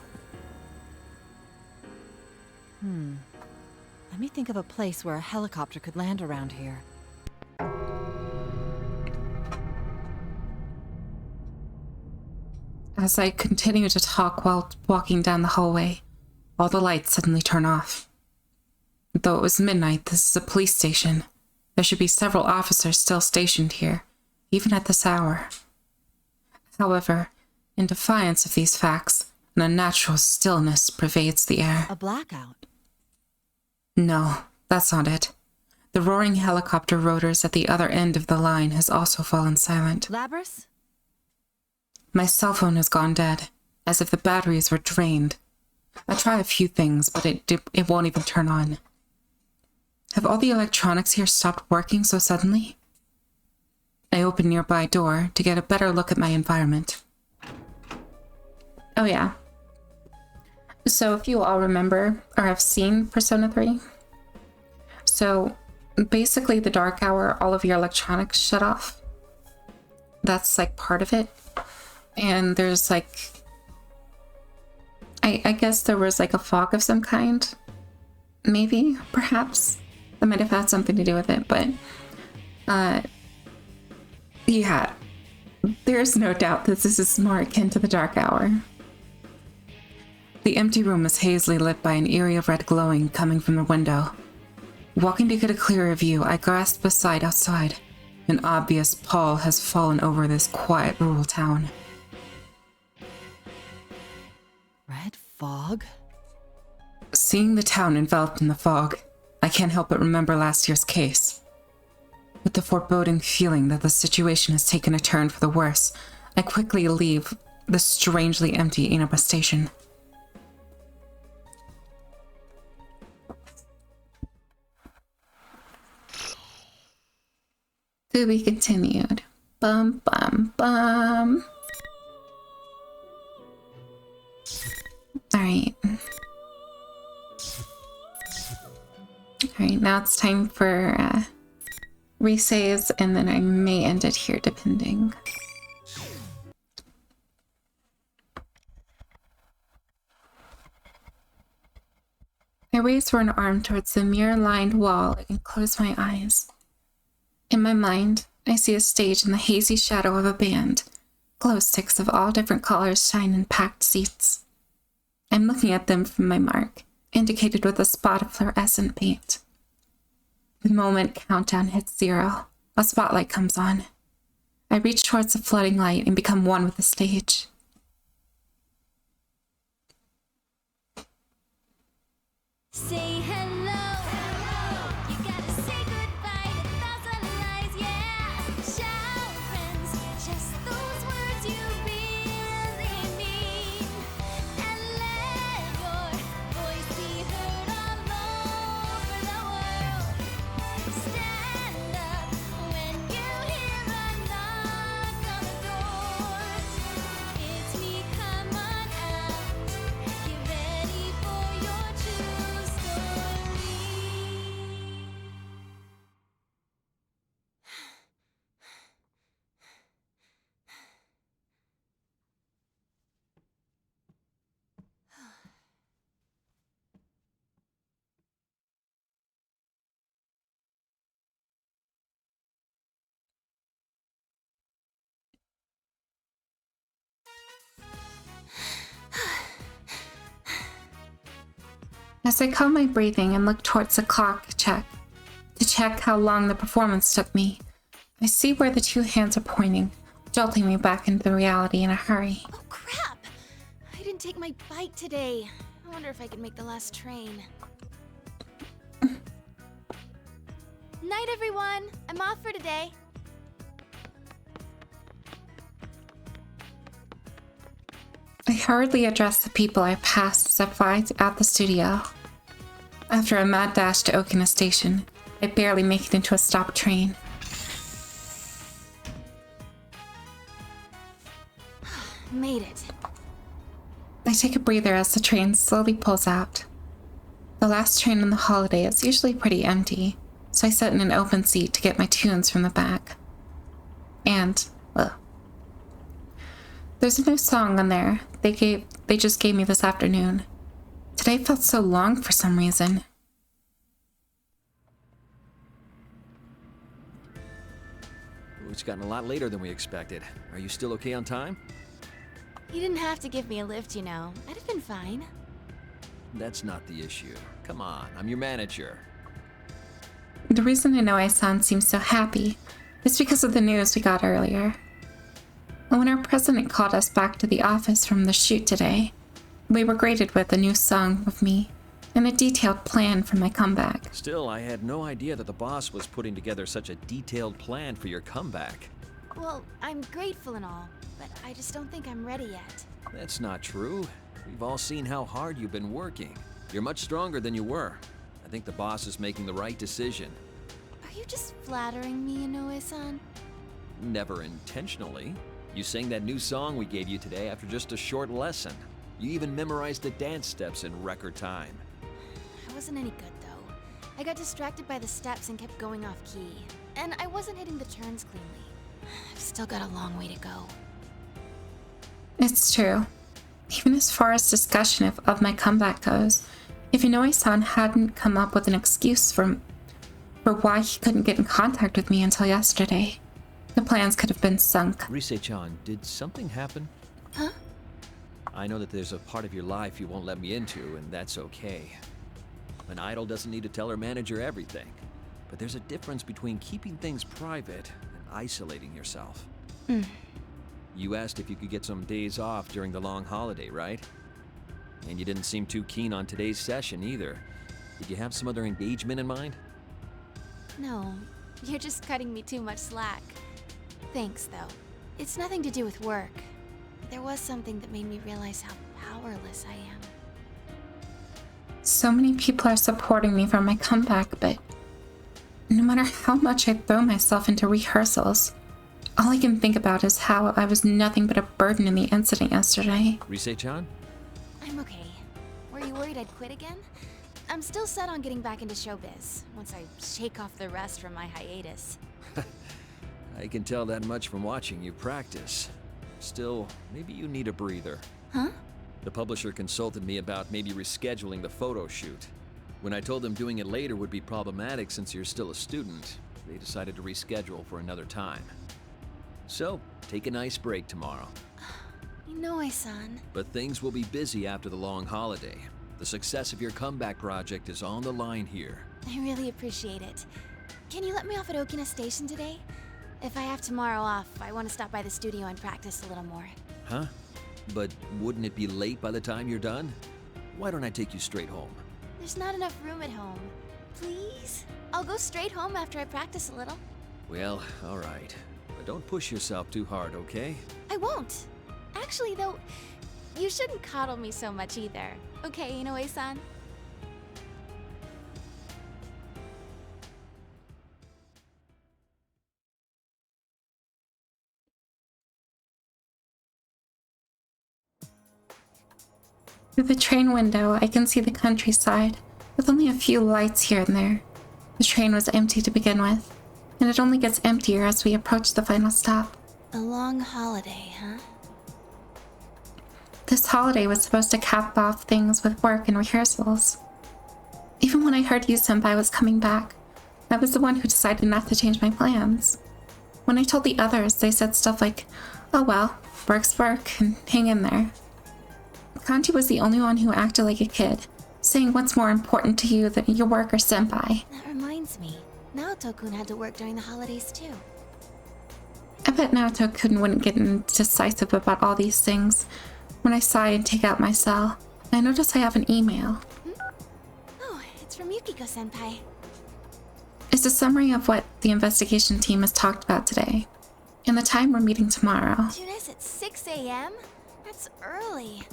Let me think of a place where a helicopter could land around here. As I continue to talk while walking down the hallway, all the lights suddenly turn off. Though it was midnight, this is a police station. There should be several officers still stationed here, even at this hour. However, in defiance of these facts, an unnatural stillness pervades the air. A blackout? No, that's not it. The roaring helicopter rotors at the other end of the line has also fallen silent. Labrys? My cell phone has gone dead, as if the batteries were drained. I try a few things, but it won't even turn on. Have all the electronics here stopped working so suddenly? I open nearby door to get a better look at my environment. Oh yeah. So if you all remember or have seen Persona 3, so basically the dark hour, all of your electronics shut off. That's like part of it. And there's like, I guess there was like a fog of some kind. Maybe, perhaps. That might have had something to do with it, but yeah, there's no doubt that this is more akin to the dark hour. The empty room is hazily lit by an area of red glowing coming from the window. Walking to get a clearer view, I grasp a sight outside. An obvious pall has fallen over this quiet rural town. Red fog? Seeing the town enveloped in the fog, I can't help but remember last year's case. With the foreboding feeling that the situation has taken a turn for the worse, I quickly leave the strangely empty Inaba station. To be continued. Bum bum bum. Alright. Alright, now it's time for resaves, and then I may end it here depending. I raise one arm towards the mirror-lined wall and close my eyes. In my mind, I see a stage in the hazy shadow of a band. Glow sticks of all different colors shine in packed seats. I'm looking at them from my mark, indicated with a spot of fluorescent paint. The moment countdown hits 0, a spotlight comes on. I reach towards the flooding light and become one with the stage. Say hello. You gotta say goodbye to 1,000 lies, yeah. Shout, friends, just those words you really mean. And let your voice be heard all over the world. Stand up when you hear a knock on the door. It's me, come on out. Get ready for your true story. As I calm my breathing and look towards the clock to check how long the performance took me, I see where the two hands are pointing, jolting me back into the reality in a hurry. Oh, crap! I didn't take my bike today. I wonder if I can make the last train. Night, everyone. I'm off for today. I hurriedly address the people I passed as I fly out the studio. After a mad dash to Okina Station, I barely make it into a stopped train. Made it. I take a breather as the train slowly pulls out. The last train on the holiday is usually pretty empty, so I sit in an open seat to get my tunes from the back. And, well, there's a new song on there they just gave me this afternoon. Today felt so long for some reason. It's gotten a lot later than we expected. Are you still okay on time? You didn't have to give me a lift, you know. I'd have been fine. That's not the issue. Come on, I'm your manager. The reason Inoue-san seems so happy is because of the news we got earlier. When our president called us back to the office from the shoot today, we were greeted with a new song of me and a detailed plan for my comeback. Still, I had no idea that the boss was putting together such a detailed plan for your comeback. Well, I'm grateful and all, but I just don't think I'm ready yet. That's not true. We've all seen how hard you've been working. You're much stronger than you were. I think the boss is making the right decision. Are you just flattering me, Inoue-san? Never intentionally. You sang that new song we gave you today after just a short lesson. You even memorized the dance steps in record time. I wasn't any good, though. I got distracted by the steps and kept going off key. And I wasn't hitting the turns cleanly. I've still got a long way to go. It's true. Even as far as discussion of my comeback goes, if Inoue-san hadn't come up with an excuse for why he couldn't get in contact with me until yesterday, the plans could have been sunk. Rise-chan, did something happen? Huh? I know that there's a part of your life you won't let me into, and that's okay. An idol doesn't need to tell her manager everything. But there's a difference between keeping things private and isolating yourself. You asked if you could get some days off during the long holiday, right? And you didn't seem too keen on today's session either. Did you have some other engagement in mind? No, you're just cutting me too much slack. Thanks, though. It's nothing to do with work. There was something that made me realize how powerless I am. So many people are supporting me for my comeback, but no matter how much I throw myself into rehearsals, all I can think about is how I was nothing but a burden in the incident yesterday. Rise-chan? I'm okay. Were you worried I'd quit again? I'm still set on getting back into showbiz, once I shake off the rust from my hiatus. I can tell that much from watching you practice. Still, maybe you need a breather. Huh? The publisher consulted me about maybe rescheduling the photo shoot. When I told them doing it later would be problematic since you're still a student, they decided to reschedule for another time. So, take a nice break tomorrow. Inoue-san. But things will be busy after the long holiday. The success of your comeback project is on the line here. I really appreciate it. Can you let me off at Okina Station today? If I have tomorrow off, I want to stop by the studio and practice a little more. Huh? But wouldn't it be late by the time you're done? Why don't I take you straight home? There's not enough room at home. Please? I'll go straight home after I practice a little. Well, alright. But don't push yourself too hard, okay? I won't. Actually, though, you shouldn't coddle me so much either. Okay, Inoue-san? Through the train window, I can see the countryside, with only a few lights here and there. The train was empty to begin with, and it only gets emptier as we approach the final stop. A long holiday, huh? This holiday was supposed to cap off things with work and rehearsals. Even when I heard Yu-senpai was coming back, I was the one who decided not to change my plans. When I told the others, they said stuff like, "Oh well, work's work, and hang in there." Kanji was the only one who acted like a kid, saying what's more important to you than your work or senpai. That reminds me. Naoto-kun had to work during the holidays too. I bet Naoto-kun wouldn't get indecisive about all these things. When I sigh and take out my cell, I notice I have an email. Oh, it's from Yukiko-senpai. It's a summary of what the investigation team has talked about today, and the time we're meeting tomorrow. Junes at 6 a.m.? That's early.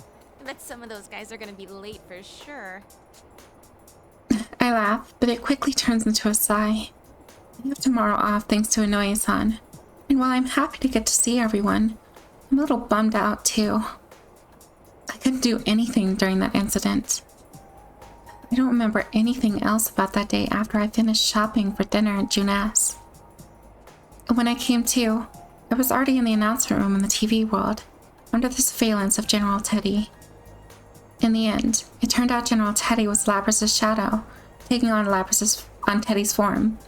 I bet some of those guys are gonna be late for sure. I laugh, but it quickly turns into a sigh. I have tomorrow off thanks to Inoue-san, and while I'm happy to get to see everyone, I'm a little bummed out too. I couldn't do anything during that incident. I don't remember anything else about that day after I finished shopping for dinner at Junes. When I came to, I was already in the announcement room in the TV world, under the surveillance of General Teddy. In the end, it turned out General Teddy was Labras's shadow, taking on Teddy's form.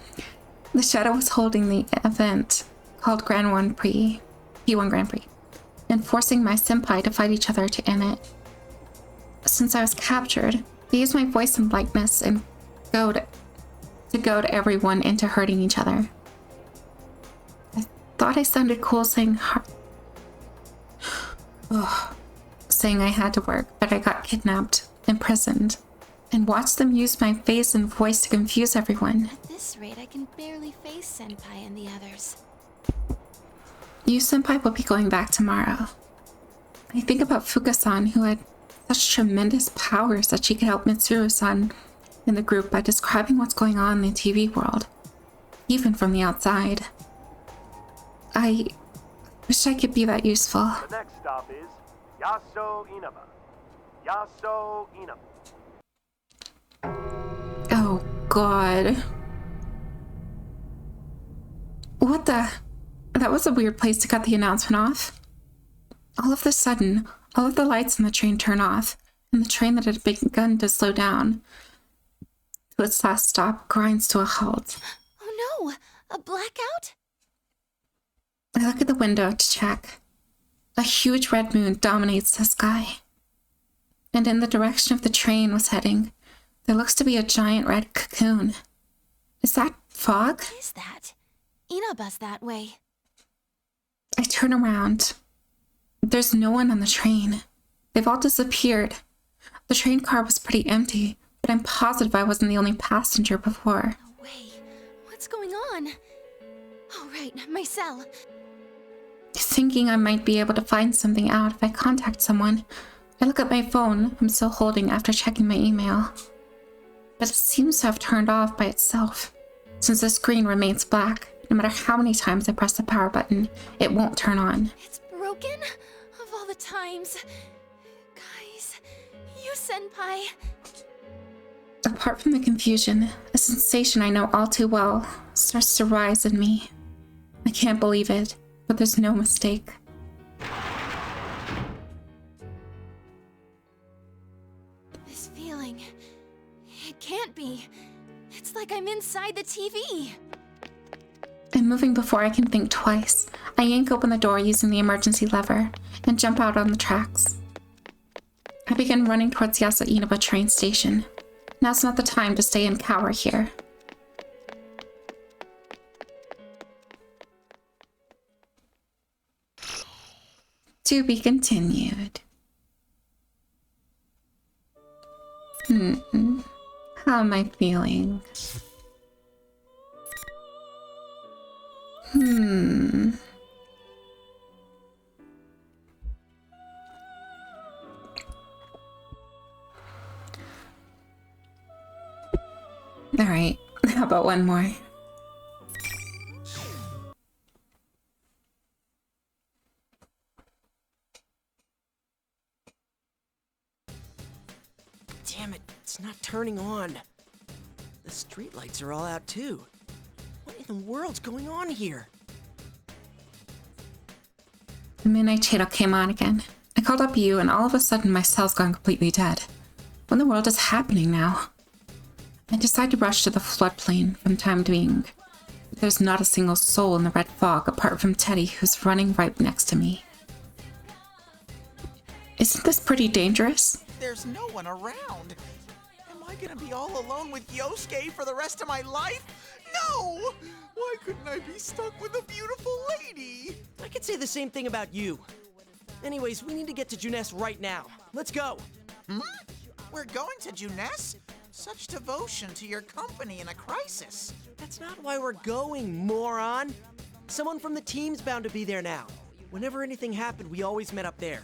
The shadow was holding the event called P1 Grand Prix, and forcing my senpai to fight each other to end it. Since I was captured, they used my voice and likeness and goad everyone into hurting each other. I thought I sounded cool saying saying I had to work, but I got kidnapped, imprisoned, and watched them use my face and voice to confuse everyone. At this rate, I can barely face senpai and the others. Yu-senpai will be going back tomorrow. I think about Fuka-san, who had such tremendous powers that she could help Mitsuru-san in the group by describing what's going on in the TV world, even from the outside. I wish I could be that useful. The next stop is Yaso Inaba. Yaso Inaba. Oh, God. What the? That was a weird place to cut the announcement off. All of a sudden, all of the lights in the train turn off, and the train that had begun to slow down to its last stop grinds to a halt. Oh no! A blackout? I look at the window to check. A huge red moon dominates the sky. And in the direction of the train was heading, there looks to be a giant red cocoon. Is that fog? What is that? Inaba's that way. I turn around. There's no one on the train. They've all disappeared. The train car was pretty empty, but I'm positive I wasn't the only passenger before. No way. What's going on? Oh, right, my cell. Thinking I might be able to find something out if I contact someone, I look at my phone I'm still holding after checking my email. But it seems to have turned off by itself. Since the screen remains black, no matter how many times I press the power button, it won't turn on. It's broken? Of all the times. Guys, Yu-senpai. Apart from the confusion, a sensation I know all too well starts to rise in me. I can't believe it, but there's no mistake. This feeling, it can't be. It's like I'm inside the TV. I'm moving before I can think twice. I yank open the door using the emergency lever and jump out on the tracks. I begin running towards Yasa Inaba train station. Now's not the time to stay and cower here. To be continued. How am I feeling? Alright, how about one more? Damn it, it's not turning on. The streetlights are all out too. What in the world's going on here? The midnight channel came on again. I called up you and all of a sudden my cell's gone completely dead. What in the world is happening now? I decide to rush to the floodplain for the time being. There's not a single soul in the red fog apart from Teddy, who's running right next to me. Isn't this pretty dangerous? There's no one around. Am I gonna be all alone with Yosuke for the rest of my life? No! Why couldn't I be stuck with a beautiful lady? I could say the same thing about you. Anyways, we need to get to Junes right now. Let's go. We're going to Junes? Such devotion to your company in a crisis. That's not why we're going, moron. Someone from the team's bound to be there now. Whenever anything happened, we always met up there.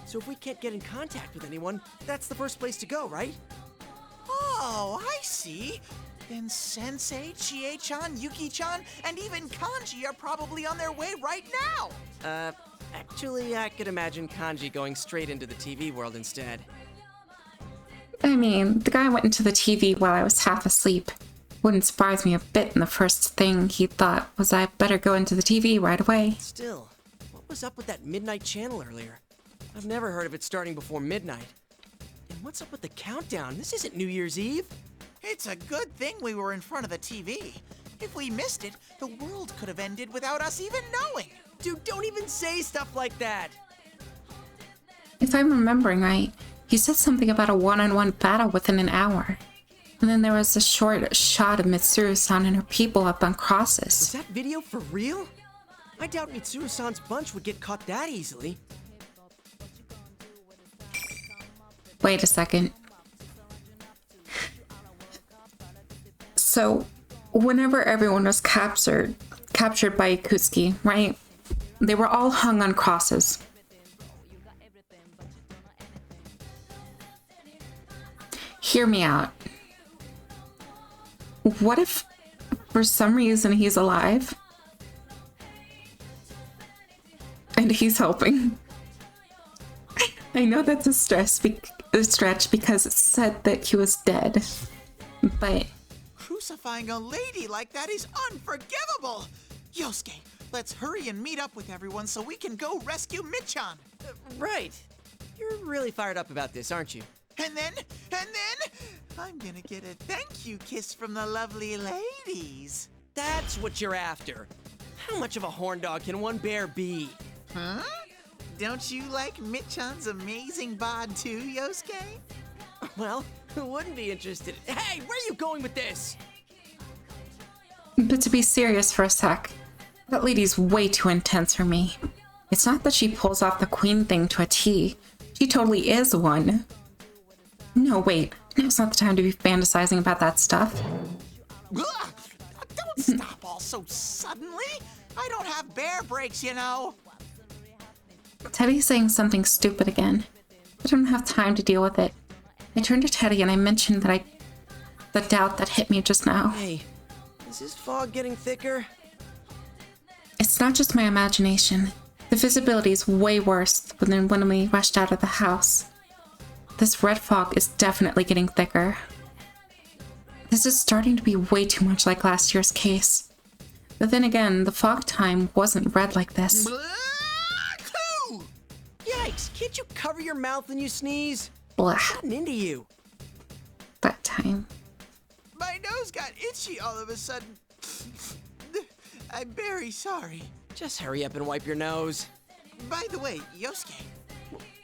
So if we can't get in contact with anyone, that's the first place to go, right? Oh, I see. Then Sensei, Chie-chan, Yuki-chan, and even Kanji are probably on their way right now. Actually, I could imagine Kanji going straight into the TV world instead. I mean, the guy went into the TV while I was half asleep. Wouldn't surprise me a bit, and the first thing he thought was I better go into the TV right away. Still, what was up with that midnight channel earlier? I've never heard of it starting before midnight. And what's up with the countdown? This isn't New Year's Eve. It's a good thing we were in front of the TV. If we missed it, the world could have ended without us even knowing. Dude, don't even say stuff like that. If I'm remembering right, he said something about a one-on-one battle within an hour. And then there was a short shot of Mitsuru-san and her people up on crosses. Was that video for real? I doubt Mitsuru-san's bunch would get caught that easily. Wait a second. So, whenever everyone was captured by Ikutsuki, right? They were all hung on crosses. Hear me out. What if, for some reason, he's alive? And he's helping? I know that's a stretch because it said that he was dead, but... Crucifying a lady like that is unforgivable! Yosuke, let's hurry and meet up with everyone so we can go rescue Michan! Right. You're really fired up about this, aren't you? And then, I'm gonna get a thank you kiss from the lovely ladies. That's what you're after. How much of a horn dog can one bear be? Huh? Don't you like Michan's amazing bod too, Yosuke? Well, who wouldn't be interested? Hey, where are you going with this? But to be serious for a sec, that lady's way too intense for me. It's not that she pulls off the queen thing to a T. She totally is one. No, wait. Now's not the time to be fantasizing about that stuff. Ugh! Don't stop all so suddenly. I don't have bear brakes, you know. Teddy's saying something stupid again. I don't have time to deal with it. I turned to Teddy and I mentioned the doubt that hit me just now. Hey, is this fog getting thicker? It's not just my imagination. The visibility is way worse than when we rushed out of the house. This red fog is definitely getting thicker. This is starting to be way too much like last year's case. But then again, the fog time wasn't red like this. Yikes, can't you cover your mouth when you sneeze? Blah. What's gotten into you? That time. My nose got itchy all of a sudden. I'm very sorry. Just hurry up and wipe your nose. By the way, Yosuke,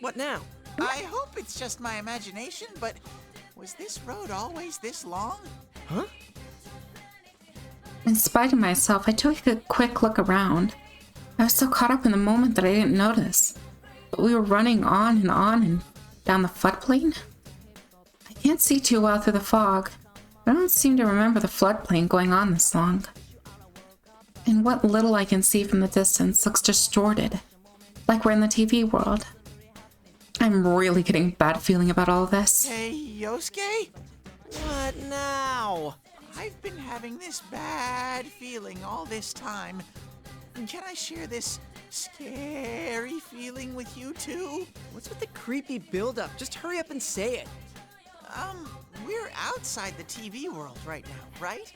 What now? I hope it's just my imagination, but was this road always this long? Huh? In spite of myself, I took a quick look around. I was so caught up in the moment that I didn't notice. But we were running on and down the floodplain. I can't see too well through the fog. I don't seem to remember the floodplain going on this long. And what little I can see from the distance looks distorted, like we're in the TV world. I'm really getting a bad feeling about all this. Hey, Yosuke? What now? I've been having this bad feeling all this time. Can I share this scary feeling with you too? What's with the creepy buildup? Just hurry up and say it. We're outside the TV world right now, right?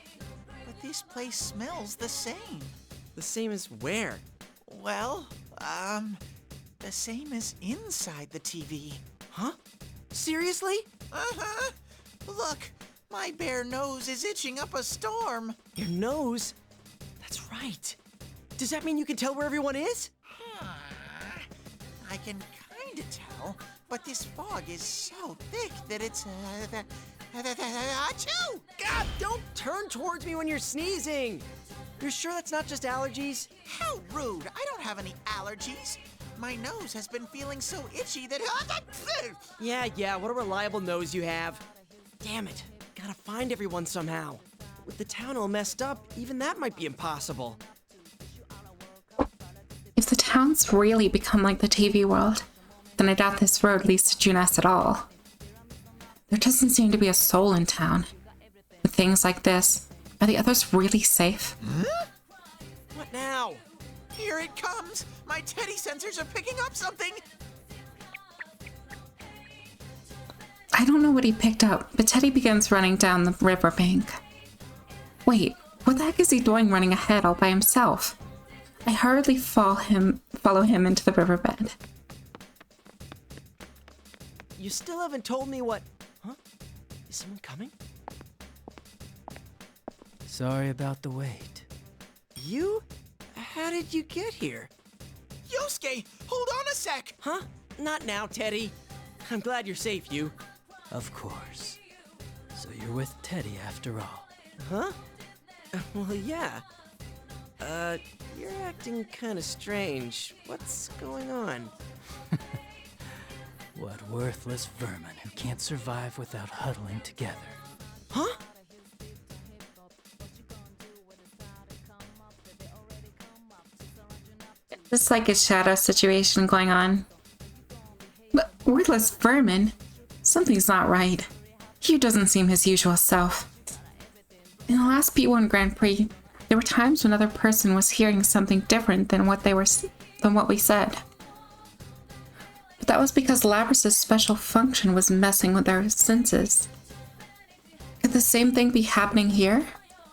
But this place smells the same. The same as where? Well, the same as inside the TV. Huh? Seriously? Uh-huh. Look, my bare nose is itching up a storm. Your nose? That's right. Does that mean you can tell where everyone is? I can kinda tell, but this fog is so thick that it's, achoo! God, don't turn towards me when you're sneezing! You're sure that's not just allergies? How rude! I don't have any allergies. My nose has been feeling so itchy that... Yeah, what a reliable nose you have. Damn it, gotta find everyone somehow. With the town all messed up, even that might be impossible. If the town's really become like the TV world, then I doubt this road leads to Junes at all. There doesn't seem to be a soul in town. With things like this, are the others really safe? What now? Here it comes! My Teddy sensors are picking up something! I don't know what he picked up, but Teddy begins running down the riverbank. Wait, what the heck is he doing running ahead all by himself? I hurriedly follow him into the riverbed. You still haven't told me what... Huh? Is someone coming? Sorry about the wait. You? How did you get here? Yosuke, hold on a sec! Huh? Not now, Teddy. I'm glad you're safe, you. Of course. So you're with Teddy after all. Huh? Well, yeah. You're acting kind of strange. What's going on? What worthless vermin who can't survive without huddling together. Huh? Just like a shadow situation going on. But worthless vermin? Something's not right. Hugh doesn't seem his usual self. In the last P1 Grand Prix, there were times when another person was hearing something different than what we said. But that was because Labrys's special function was messing with their senses. Could the same thing be happening here?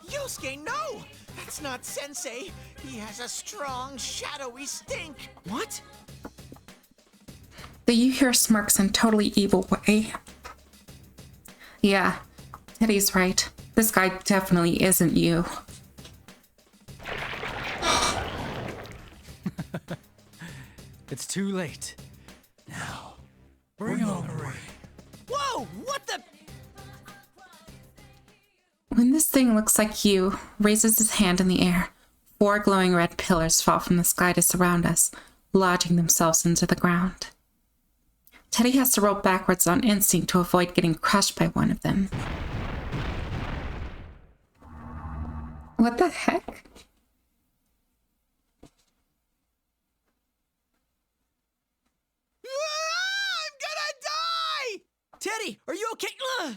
Yosuke, no! That's not Sensei! He has a strong, shadowy stink! What? The Yuhiro smirks in totally evil way. Yeah, Teddy's right. This guy definitely isn't you. It's too late. Now, bring on the rain. Whoa! What the... When this thing looks like Hugh raises his hand in the air, 4 glowing red pillars fall from the sky to surround us, lodging themselves into the ground. Teddy has to roll backwards on instinct to avoid getting crushed by one of them. What the heck? I'm gonna die! Teddy, are you okay? Ugh!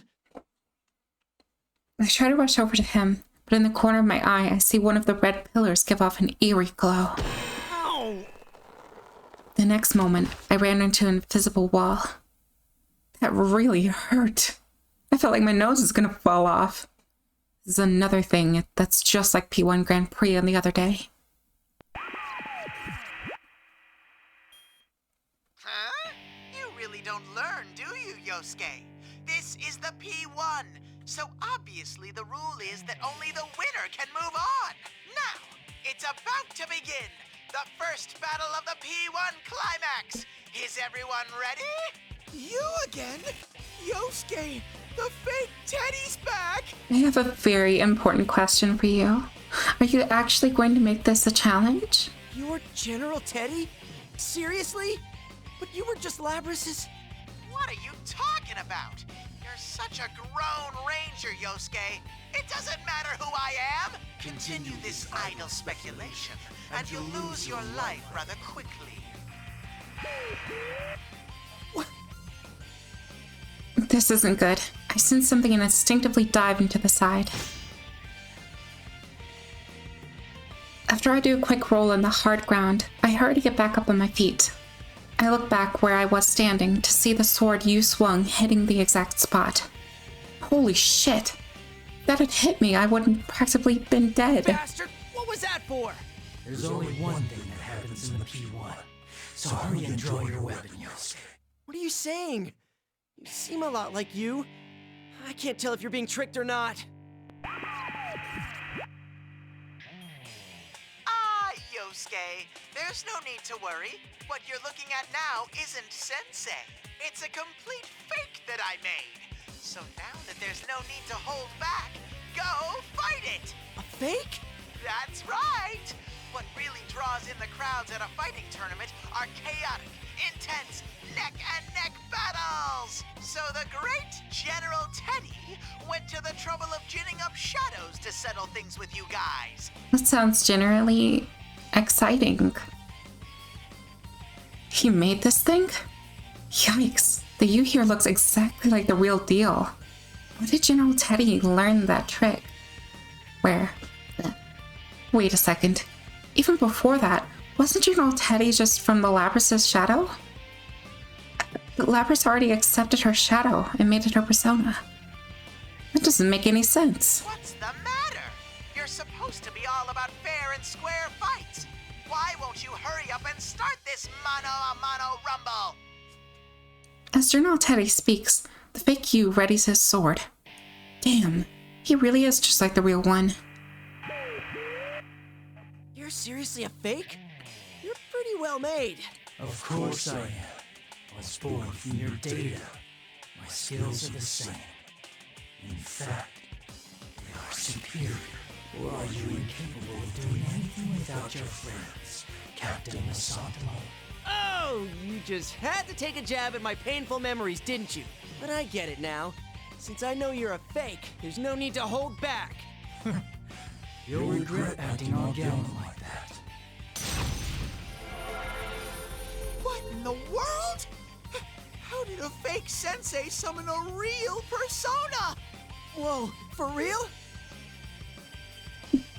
I try to rush over to him, but in the corner of my eye, I see one of the red pillars give off an eerie glow. Ow! The next moment, I ran into an invisible wall. That really hurt. I felt like my nose was gonna fall off. This is another thing that's just like P1 Grand Prix on the other day. Huh? You really don't learn, do you, Yosuke? This is the P1, so obviously the rule is that only the winner can move on. Now, It's about to begin! The first battle of the P1 Climax! Is everyone ready? You again? Yosuke, the fake Teddy's back! I have a very important question for you. Are you actually going to make this a challenge? You're General Teddy? Seriously? But you were just Labrys's... What are you talking about? You're such a grown ranger, Yosuke. It doesn't matter who I am. Continue this idle speculation, and you'll lose your life rather quickly. This isn't good. I sense something and instinctively dive into the side. After I do a quick roll in the hard ground, I hurry to get back up on my feet. I look back where I was standing to see the sword you swung hitting the exact spot. Holy shit! If that had hit me, I would have practically been dead. Bastard! What was that for? There's only one thing that happens in the P1, so hurry and draw your weapon, Yosuke. What are you saying? You seem a lot like you. I can't tell if you're being tricked or not. Yosuke, there's no need to worry. What you're looking at now isn't Sensei. It's a complete fake that I made. So now that there's no need to hold back, go fight it! A fake? That's right! What really draws in the crowds at a fighting tournament are chaotic, intense, neck-and-neck battles! So the great General Teddy went to the trouble of ginning up shadows to settle things with you guys. That sounds generally exciting. He made this thing? Yikes, the you here looks exactly like the real deal. Where did General Teddy learn that trick? Where? Wait a second. Even before that, wasn't General Teddy just from the Labrys's shadow? But Labrys already accepted her shadow and made it her persona. That doesn't make any sense. What's the matter? You're supposed to be all about fair and square fights. Why won't you hurry up and start this mano-a-mano rumble? As General Teddy speaks, the fake you readies his sword. Damn, he really is just like the real one. You're seriously a fake? You're pretty well made. Of course I am. I was born from your data. My skills are the same. In fact, they are superior. Or are you incapable of doing anything without your friends, Captain Masanto? Oh, you just had to take a jab at my painful memories, didn't you? But I get it now. Since I know you're a fake, there's no need to hold back. You'll regret acting all gallant like that. What in the world? How did a fake sensei summon a real persona? Whoa, for real?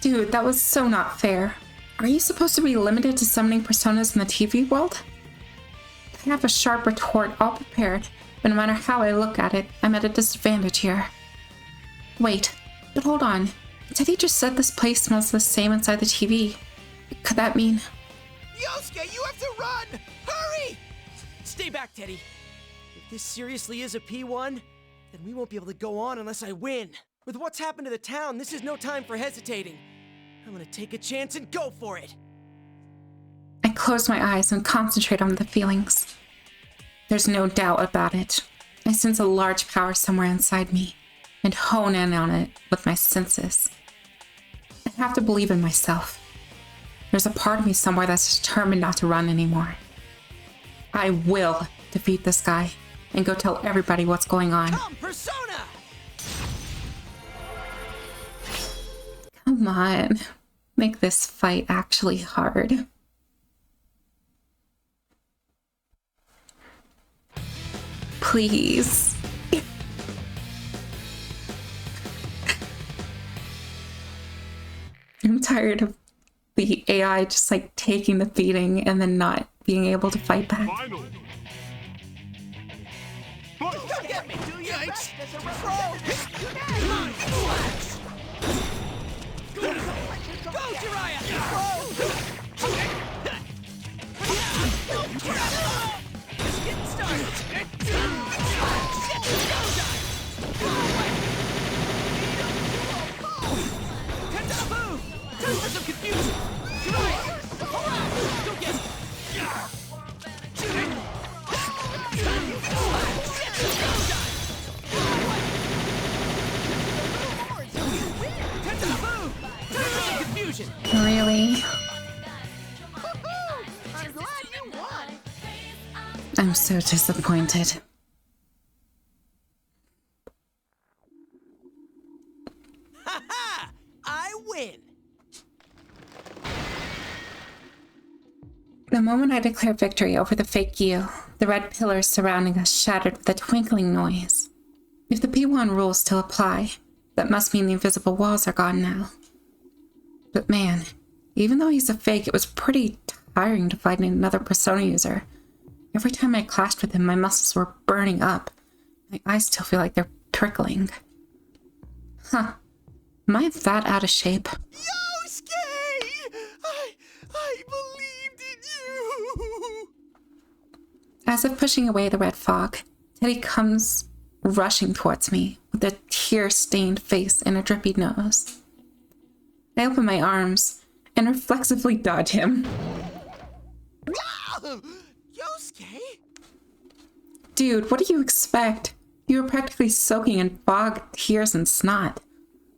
Dude, that was so not fair. Are you supposed to be limited to summoning personas in the TV world? I have a sharp retort all prepared, but no matter how I look at it, I'm at a disadvantage here. Wait, but hold on. Teddy just said this place smells the same inside the TV. Could that mean... Yosuke, you have to run! Hurry! Stay back, Teddy. If this seriously is a P1, then we won't be able to go on unless I win. With what's happened to the town, this is no time for hesitating. I'm gonna take a chance and go for it. I close my eyes and concentrate on the feelings. There's no doubt about it. I sense a large power somewhere inside me and hone in on it with my senses. I have to believe in myself. There's a part of me somewhere that's determined not to run anymore. I will defeat this guy and go tell everybody what's going on. Come, Persona! Come on, make this fight actually hard. Please. I'm tired of the AI just like taking the beating and then not being able to fight back. Final. Don't get me, do you? Yikes! Go, Jiraiya! Just getting started. Time for some confusion. Really? I'm glad you won. I'm so disappointed. Ha! I win! The moment I declare victory over the fake you, the red pillars surrounding us shattered with a twinkling noise. If the P1 rules still apply, that must mean the invisible walls are gone now. But man, even though he's a fake, it was pretty tiring to fight another Persona user. Every time I clashed with him, my muscles were burning up. My eyes still feel like they're trickling. Huh. Am I that out of shape? Yosuke! I believed in you! As if pushing away the red fog, Teddy comes rushing towards me with a tear-stained face and a drippy nose. I open my arms and reflexively dodge him. Yosuke? Dude, what do you expect? You were practically soaking in fog, tears, and snot.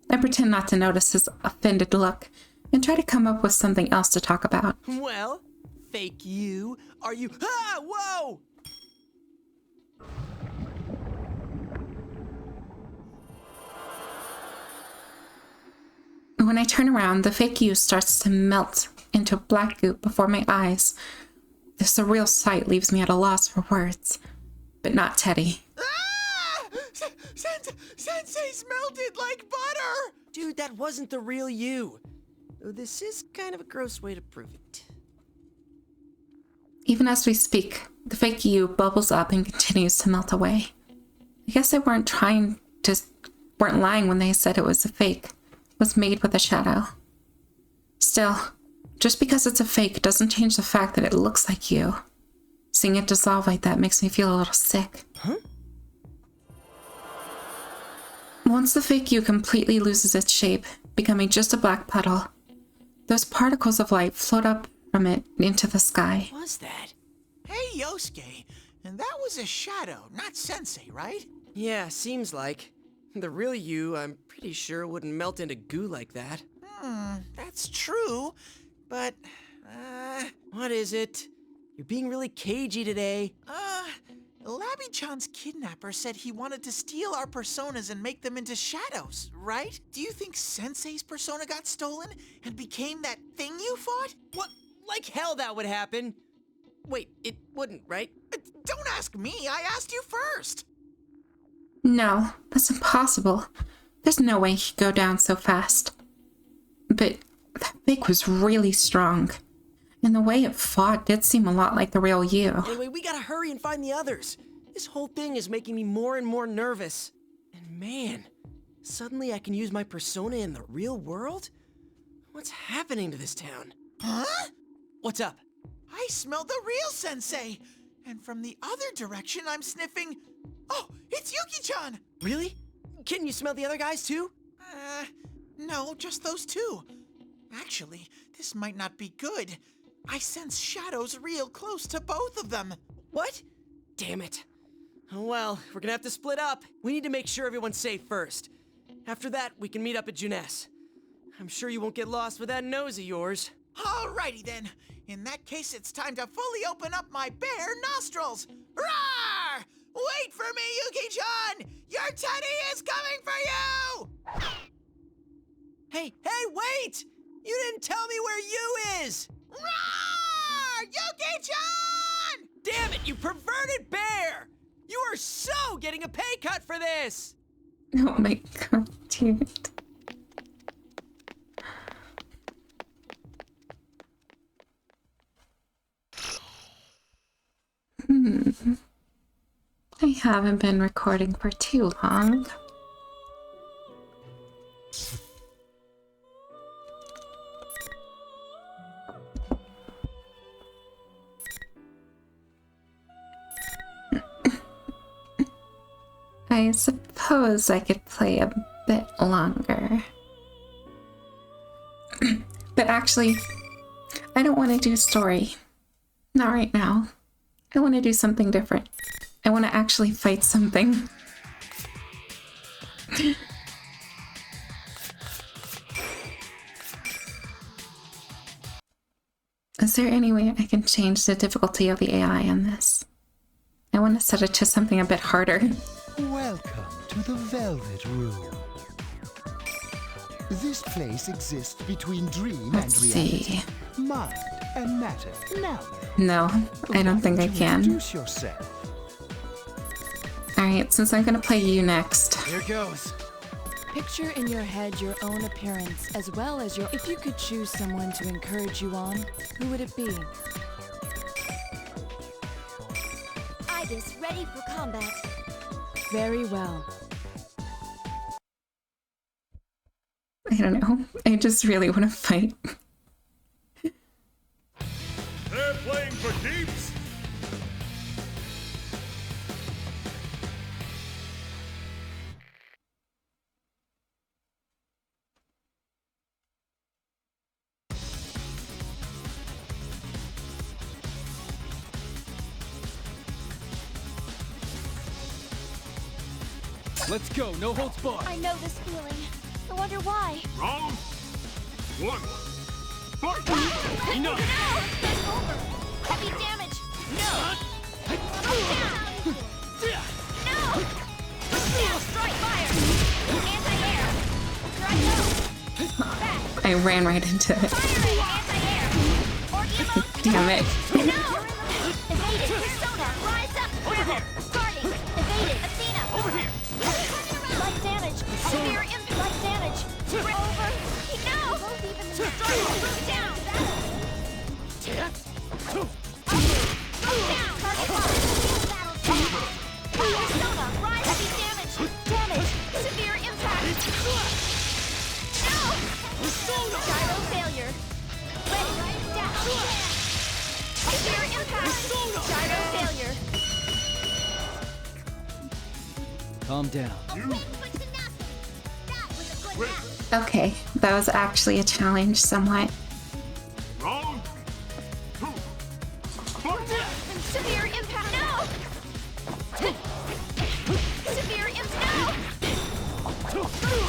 I pretend not to notice his offended look and try to come up with something else to talk about. Well, fake you, are you— Ah! Whoa! When I turn around, the fake you starts to melt into black goop before my eyes. The surreal sight leaves me at a loss for words, but not Teddy. Ah! Sensei's melted like butter! Dude, that wasn't the real you. Though this is kind of a gross way to prove it. Even as we speak, the fake you bubbles up and continues to melt away. I guess they weren't lying when they said it was a fake. It was made with a shadow. Still, just because it's a fake doesn't change the fact that it looks like you. Seeing it dissolve like that makes me feel a little sick. Huh? Once the fake you completely loses its shape, becoming just a black puddle, those particles of light float up from it into the sky. What was that? Hey, Yosuke, and that was a shadow, not Sensei, right? Yeah, seems like. The real you, I'm pretty sure, wouldn't melt into goo like that. That's true, but, What is it? You're being really cagey today. Labby-chan's kidnapper said he wanted to steal our personas and make them into shadows, right? Do you think Sensei's persona got stolen and became that thing you fought? What? Like hell that would happen. Wait, it wouldn't, right? Don't ask me, I asked you first! No, that's impossible. There's no way he'd go down so fast. But that fake was really strong. And the way it fought did seem a lot like the real you. Anyway, we gotta hurry and find the others. This whole thing is making me more and more nervous. And man, suddenly I can use my persona in the real world? What's happening to this town? Huh? What's up? I smell the real Sensei! And from the other direction, I'm sniffing... Oh, it's Yuki-chan! Really? Can you smell the other guys too? No, just those two. Actually, this might not be good. I sense shadows real close to both of them. What? Damn it. Oh well, we're gonna have to split up. We need to make sure everyone's safe first. After that, we can meet up at Juness. I'm sure you won't get lost with that nose of yours. Alrighty then. In that case, it's time to fully open up my bare nostrils. Roar! Wait for me, Yuki-chan! Your Teddy is coming for you! Hey, wait! You didn't tell me where you is! Roar! Yuki-chan! Damn it, you perverted bear! You are so getting a pay cut for this! Oh my god, dude. I haven't been recording for too long. I suppose I could play a bit longer. But actually, I don't want to do story. Not right now. I want to do something different. I want to actually fight something. Is there any way I can change the difficulty of the AI on this? I want to set it to something a bit harder. Welcome to the Velvet Room. This place exists between dream Let's and reality, see. mind and matter. Now, No, I don't think I can. introduce yourself. Alright, since I'm gonna play you next. Here goes. Picture in your head your own appearance as well as your. If you could choose someone to encourage you on, who would it be? Ibis, ready for combat. Very well. I don't know. I just really want to fight. They're playing for keeps. Let's go, no holds barred. I know this feeling. I wonder why. Round one. Fight! Enough! No! It's over! Heavy damage! No! Down! No! Strike fire! Anti-air! Strike low! Back! I ran right into it. Firing! Anti-air! Ordeal! Damn it. No! Evaded! Persona! Rise up! Rebel! Guarding! Evaded! Athena! Over here! Light damage! Severe impact! Light damage! Over! No! Strike! Down! Down! Target locked! Persona! Rise! Heavy damage! Damage! Severe impact! No! Gyro failure! Ready! Dash! Severe impact! Gyro failure! Calm down. Okay, that was actually a challenge somewhat. Round two. Fight! Severe impact! No! Severe impact! No!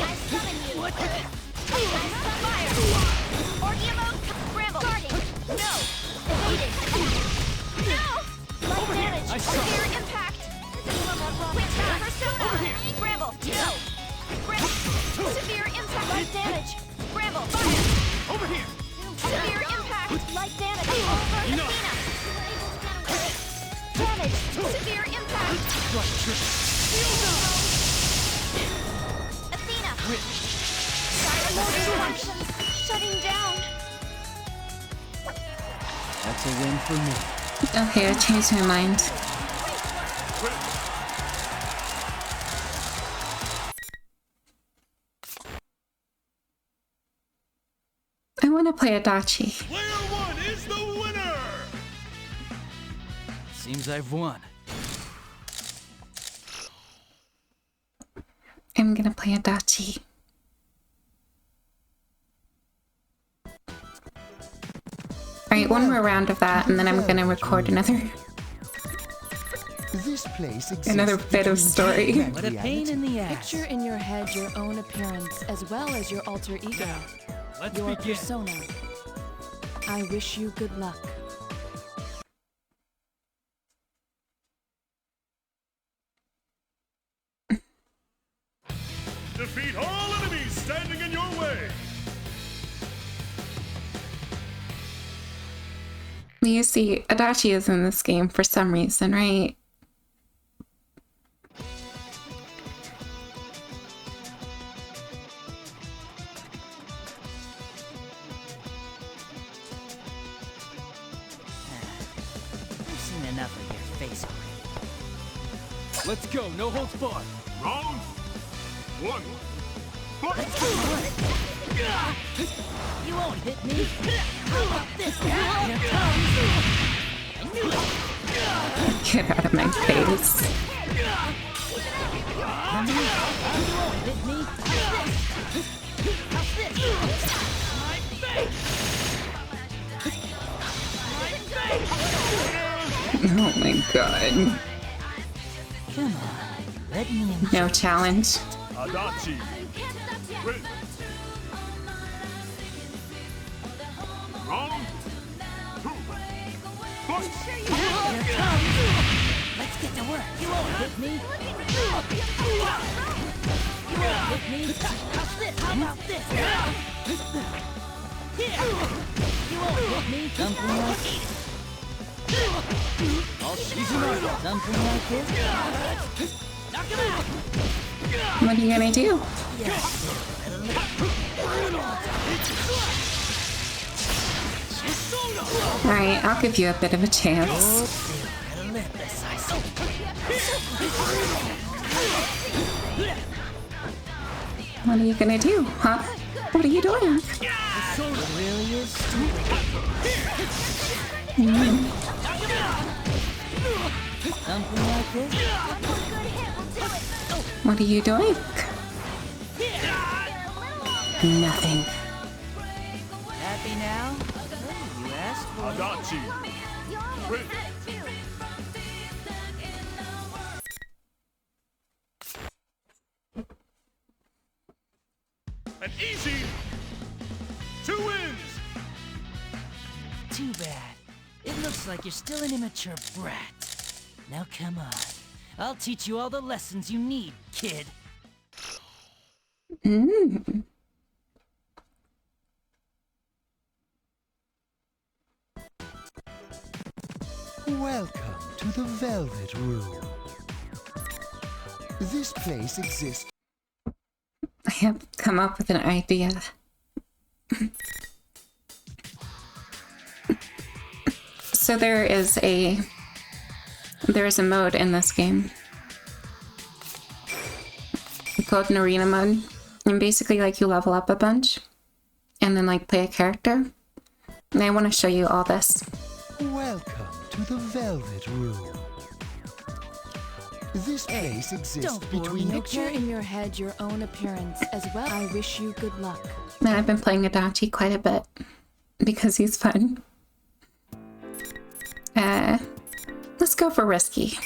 I summon you! I stun fire! Ordeal! Bramble! Guarding! No! Evaded! No! Light damage! Severe impact! Quick persona! Bramble! No! Severe impact! Light damage! Bramble! Fire! Over here. Severe impact! Light damage! Over! Athena! Damage! Severe impact! Athena! Gyro actions! Shutting down! That's a win for me. Okay, I changed my mind. I want to play Adachi. Player one is the winner. Seems I've won. I'm gonna play Adachi. Alright, one more round of that, and then I'm gonna record another This place exists another bit of between story. dream and What a pain reality. in the ass. Picture in your head your own appearance as well as your alter ego, Let's your begin. persona. I wish you good luck. Defeat all enemies standing in your way. You see, Adachi is in this game for some reason, right? I've seen enough of your face already. Let's go, no holds barred. Round one. Fight! You won't hit me. How about this guy? Here comes. I knew it. Get out of my face. You won't hit me. How's this? My face. Oh my god. Come on, let me in. No challenge. Adachi. Win. Round two. Let's get to work. You won't hit me. You won't hit me. How's this? How about this? Here. You won't hit me. Something like this. I'll shoot you right. Something like this. Knock him out. What are you gonna do? Alright, I'll give you a bit of a chance. What are you gonna do, huh? What are you doing? What are you doing? Nothing. Happy now? You asked for Adachi. Wait. An easy 2 wins. Too bad. It looks like you're still an immature brat. Now come on. I'll teach you all the lessons you need, kid. Welcome to the Velvet Room. This place exists. I have come up with an idea. So there's a mode in this game called an arena mode, and basically like you level up a bunch and then like play a character. And I want to show you all this. Welcome to the Velvet Room. This place exists between Picture in your head your own appearance as well. I wish you good luck. And I've been playing Adachi quite a bit because he's fun. Let's go for risky.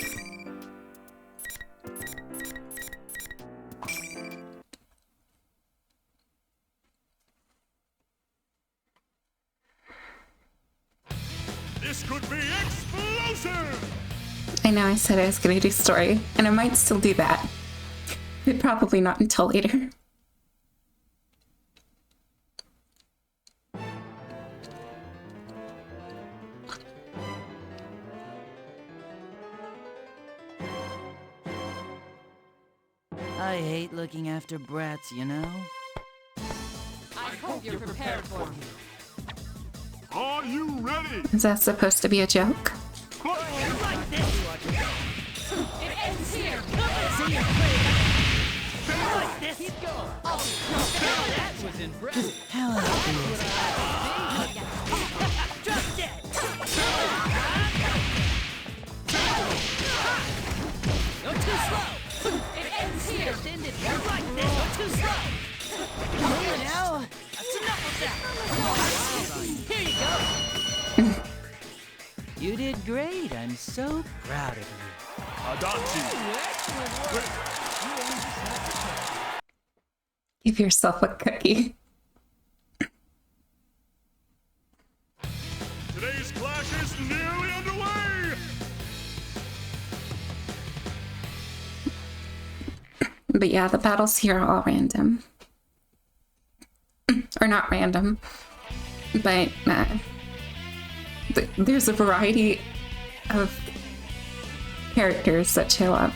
This could be explosive. I know I said I was gonna do story, and I might still do that, but probably not until later. I hate looking after brats, you know? I hope you're prepared for me. Are you ready? Is that supposed to be a joke? Like this! It ends here. See ya! Like this! Keep going! That was impressive! How I feel. Drop dead! Go too slow! It ends here. Extended like this! Go too slow! Here now! That's enough of that! Here you go! You did great. I'm so proud of you. Adachi. Give yourself a cookie. Today's clash is nearly underway. But yeah, the battles here are all random. Or not random, but there's a variety of characters that show up.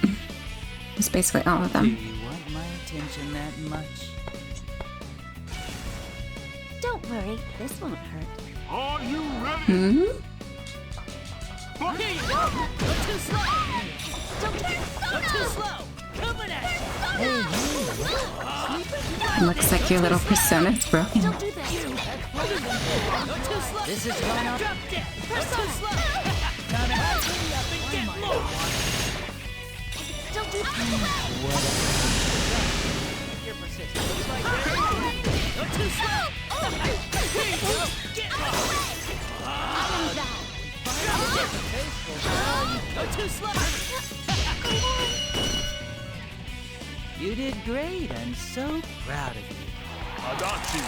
It's basically all of Do them. you want my attention that much? Don't worry, this won't hurt. Are you ready? Hmm? Here you go! Go too slow! Don't go too slow! Coming at you! Looks like your little persona's broken. Don't do this. Go too slow! This is going off. Drop dead! Go too slow! Time to hurry up and get more! Don't do this. You're persistent. Looks like go too slow! Here you go! Get more! Go too slow! You did great. I'm so proud of you. Adachi.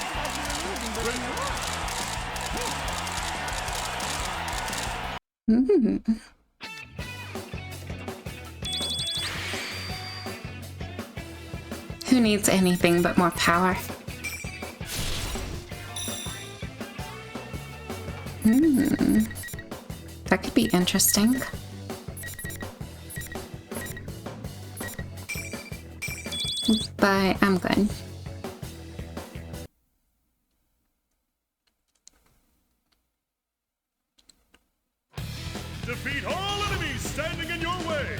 Mm. Who needs anything but more power? That could be interesting. But I'm good. Defeat all enemies standing in your way!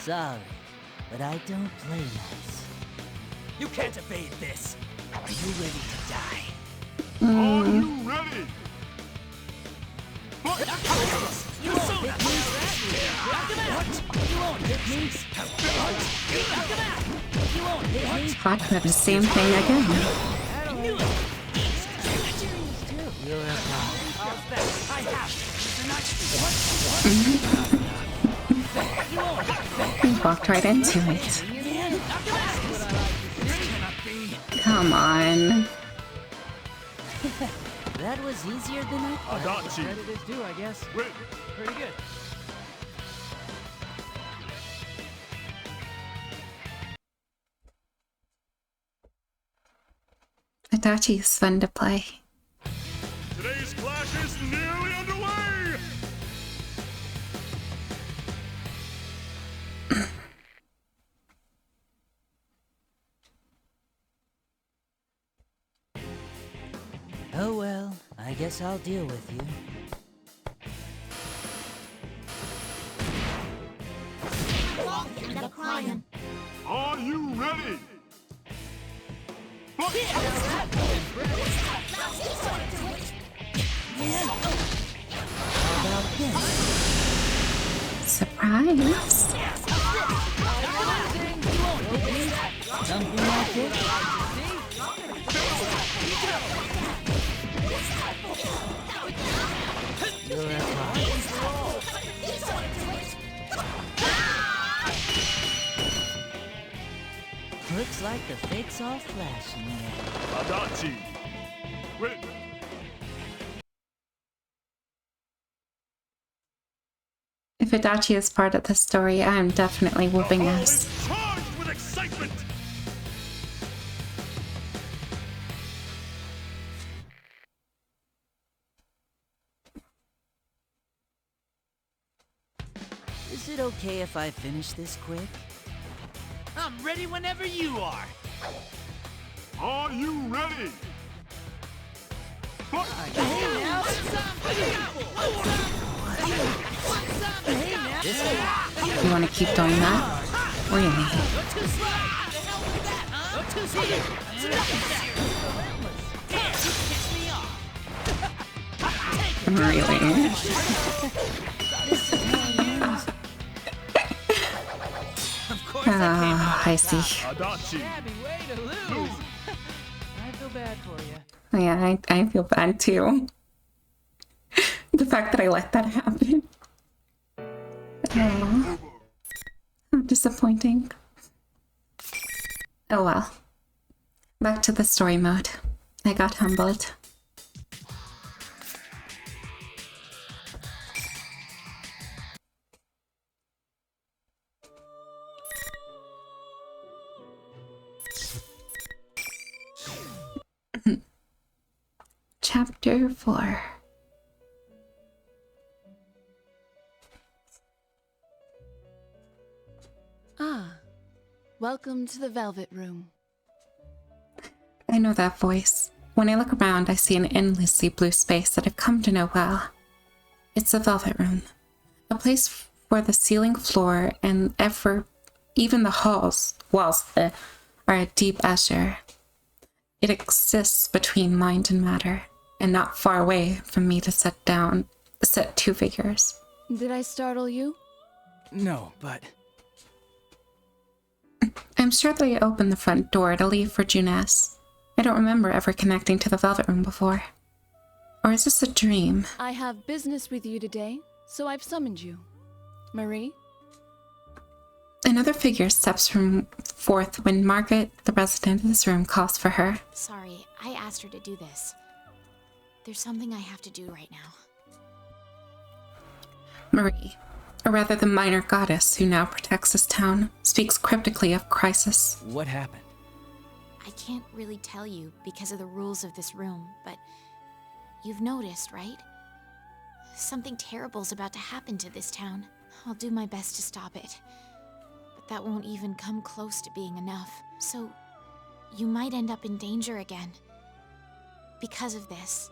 Sorry, but I don't play nice. You can't evade this. Are you ready to die? Are you ready? You won't hit me! You won't hit me! You won't hit me! Talking about the same thing again. You're a god. He walked right into it. Come on. That was easier than I thought. Adachi. Credit is due, I guess. Win. Pretty good. Adachi is fun to play. Today's clash is nearly underway! Oh well, I guess I'll deal with you. End up crying. Are you ready? Surprise! Something like this? You're a god. Looks like the fake's all flashing there. Adachi. Win. If Adachi is part of the story, I'm definitely whooping Hall ass. is charged with excitement! Is it okay if I finish this quick? I'm ready whenever you are. Are you ready? Fight! You want to keep doing that? Really? Really? Ah, I see. Adachi. Way to lose. I feel bad for you. Yeah, I feel bad too. The fact that I let that happen. Oh, how disappointing. Oh well. Back to the story mode. I got humbled. Chapter 4. Ah, welcome to the Velvet Room. I know that voice. When I look around, I see an endlessly blue space that I've come to know well. It's the Velvet Room, a place where the ceiling, floor, and even the walls are a deep azure. It exists between mind and matter, and not far away from me to set two figures. Did I startle you? No, but I'm sure that I opened the front door to leave for Junes. I don't remember ever connecting to the Velvet Room before. Or is this a dream? I have business with you today, so I've summoned you. Marie? Another figure steps forth when Margaret, the resident of this room, calls for her. Sorry, I asked her to do this. There's something I have to do right now. Marie, or rather the minor goddess who now protects this town, speaks cryptically of crisis. What happened? I can't really tell you because of the rules of this room, but you've noticed, right? Something terrible's about to happen to this town. I'll do my best to stop it. But that won't even come close to being enough. So, you might end up in danger again. Because of this.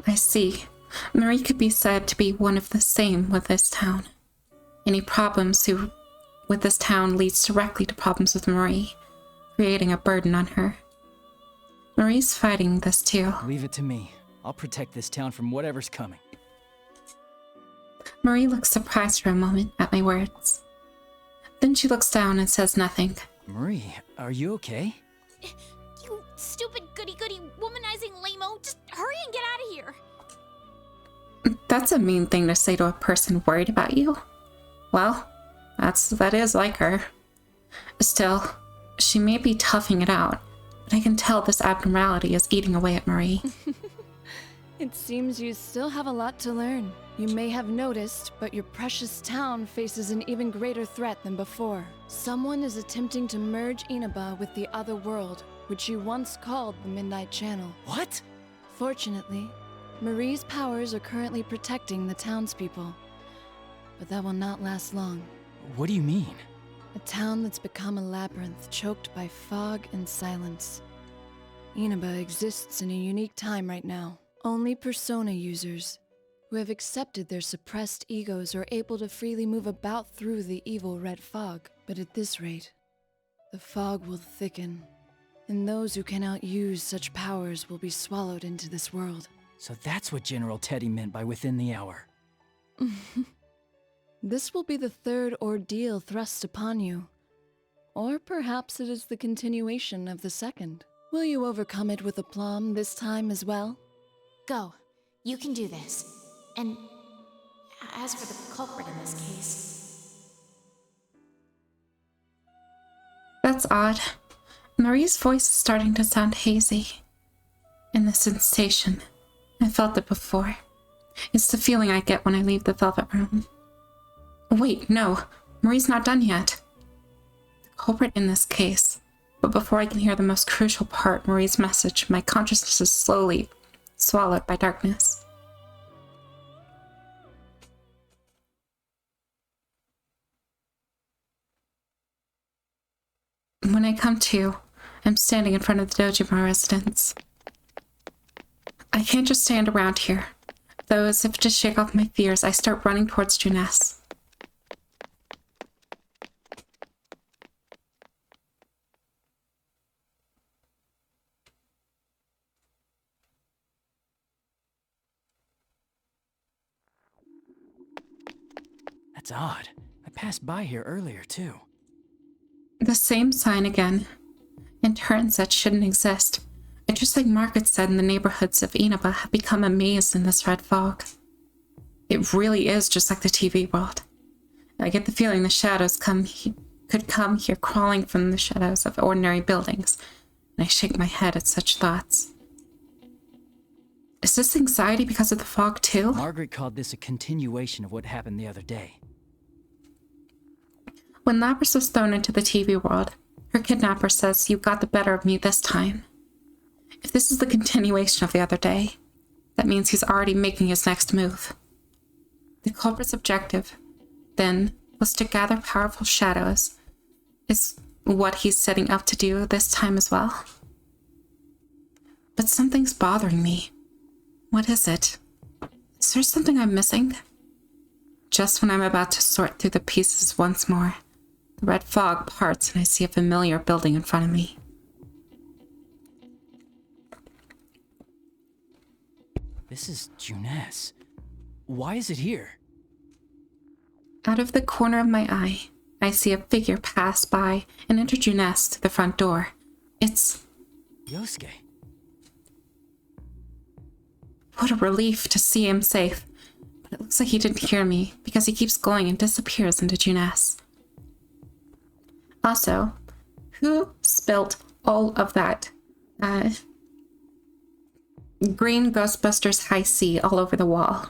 I see. Marie could be said to be one of the same with this town. Any problems with this town leads directly to problems with Marie, creating a burden on her. Marie's fighting this too. Leave it to me. I'll protect this town from whatever's coming. Marie looks surprised for a moment at my words. Then she looks down and says nothing. Marie, are you okay? You stupid goody-goody womanizing lame-o. Just hurry and get out of here. That's a mean thing to say to a person worried about you. Well, that is like her. Still, she may be toughing it out, but I can tell this abnormality is eating away at Marie. It seems you still have a lot to learn. You may have noticed, but your precious town faces an even greater threat than before. Someone is attempting to merge Inaba with the other world, which you once called the Midnight Channel. What? Fortunately, Marie's powers are currently protecting the townspeople. But that will not last long. What do you mean? A town that's become a labyrinth choked by fog and silence. Inaba exists in a unique time right now. Only persona users who have accepted their suppressed egos are able to freely move about through the evil red fog. But at this rate, the fog will thicken, and those who cannot use such powers will be swallowed into this world. So that's what General Teddy meant by within the hour. This will be the third ordeal thrust upon you. Or perhaps it is the continuation of the second. Will you overcome it with aplomb this time as well? Go. You can do this. And as for the culprit in this case... That's odd. Marie's voice is starting to sound hazy. And the sensation. I felt it before. It's the feeling I get when I leave the Velvet Room. Wait, no. Marie's not done yet. The culprit in this case. But before I can hear the most crucial part, Marie's message, my consciousness is slowly swallowed by darkness. When I come to, I'm standing in front of the Dojima residence. I can't just stand around here, though as if to shake off my fears, I start running towards Juness. That's odd. I passed by here earlier, too. The same sign again. In turns that shouldn't exist. And just like Margaret said, in the neighborhoods of Inaba have become a maze in this red fog. It really is just like the TV world. I get the feeling the shadows could come here crawling from the shadows of ordinary buildings, and I shake my head at such thoughts. Is this anxiety because of the fog too? Margaret called this a continuation of what happened the other day. When Lapras was thrown into the TV world, her kidnapper says, "You got the better of me this time." If this is the continuation of the other day, that means he's already making his next move. The culprit's objective, then, was to gather powerful shadows. Is what he's setting up to do this time as well. But something's bothering me. What is it? Is there something I'm missing? Just when I'm about to sort through the pieces once more, the red fog parts and I see a familiar building in front of me. This is Juness. Why is it here? Out of the corner of my eye, I see a figure pass by and enter Juness to the front door. It's... Yosuke. What a relief to see him safe. But it looks like he didn't hear me, because he keeps going and disappears into Juness. Also, who spilt all of that green Ghostbusters High C all over the wall?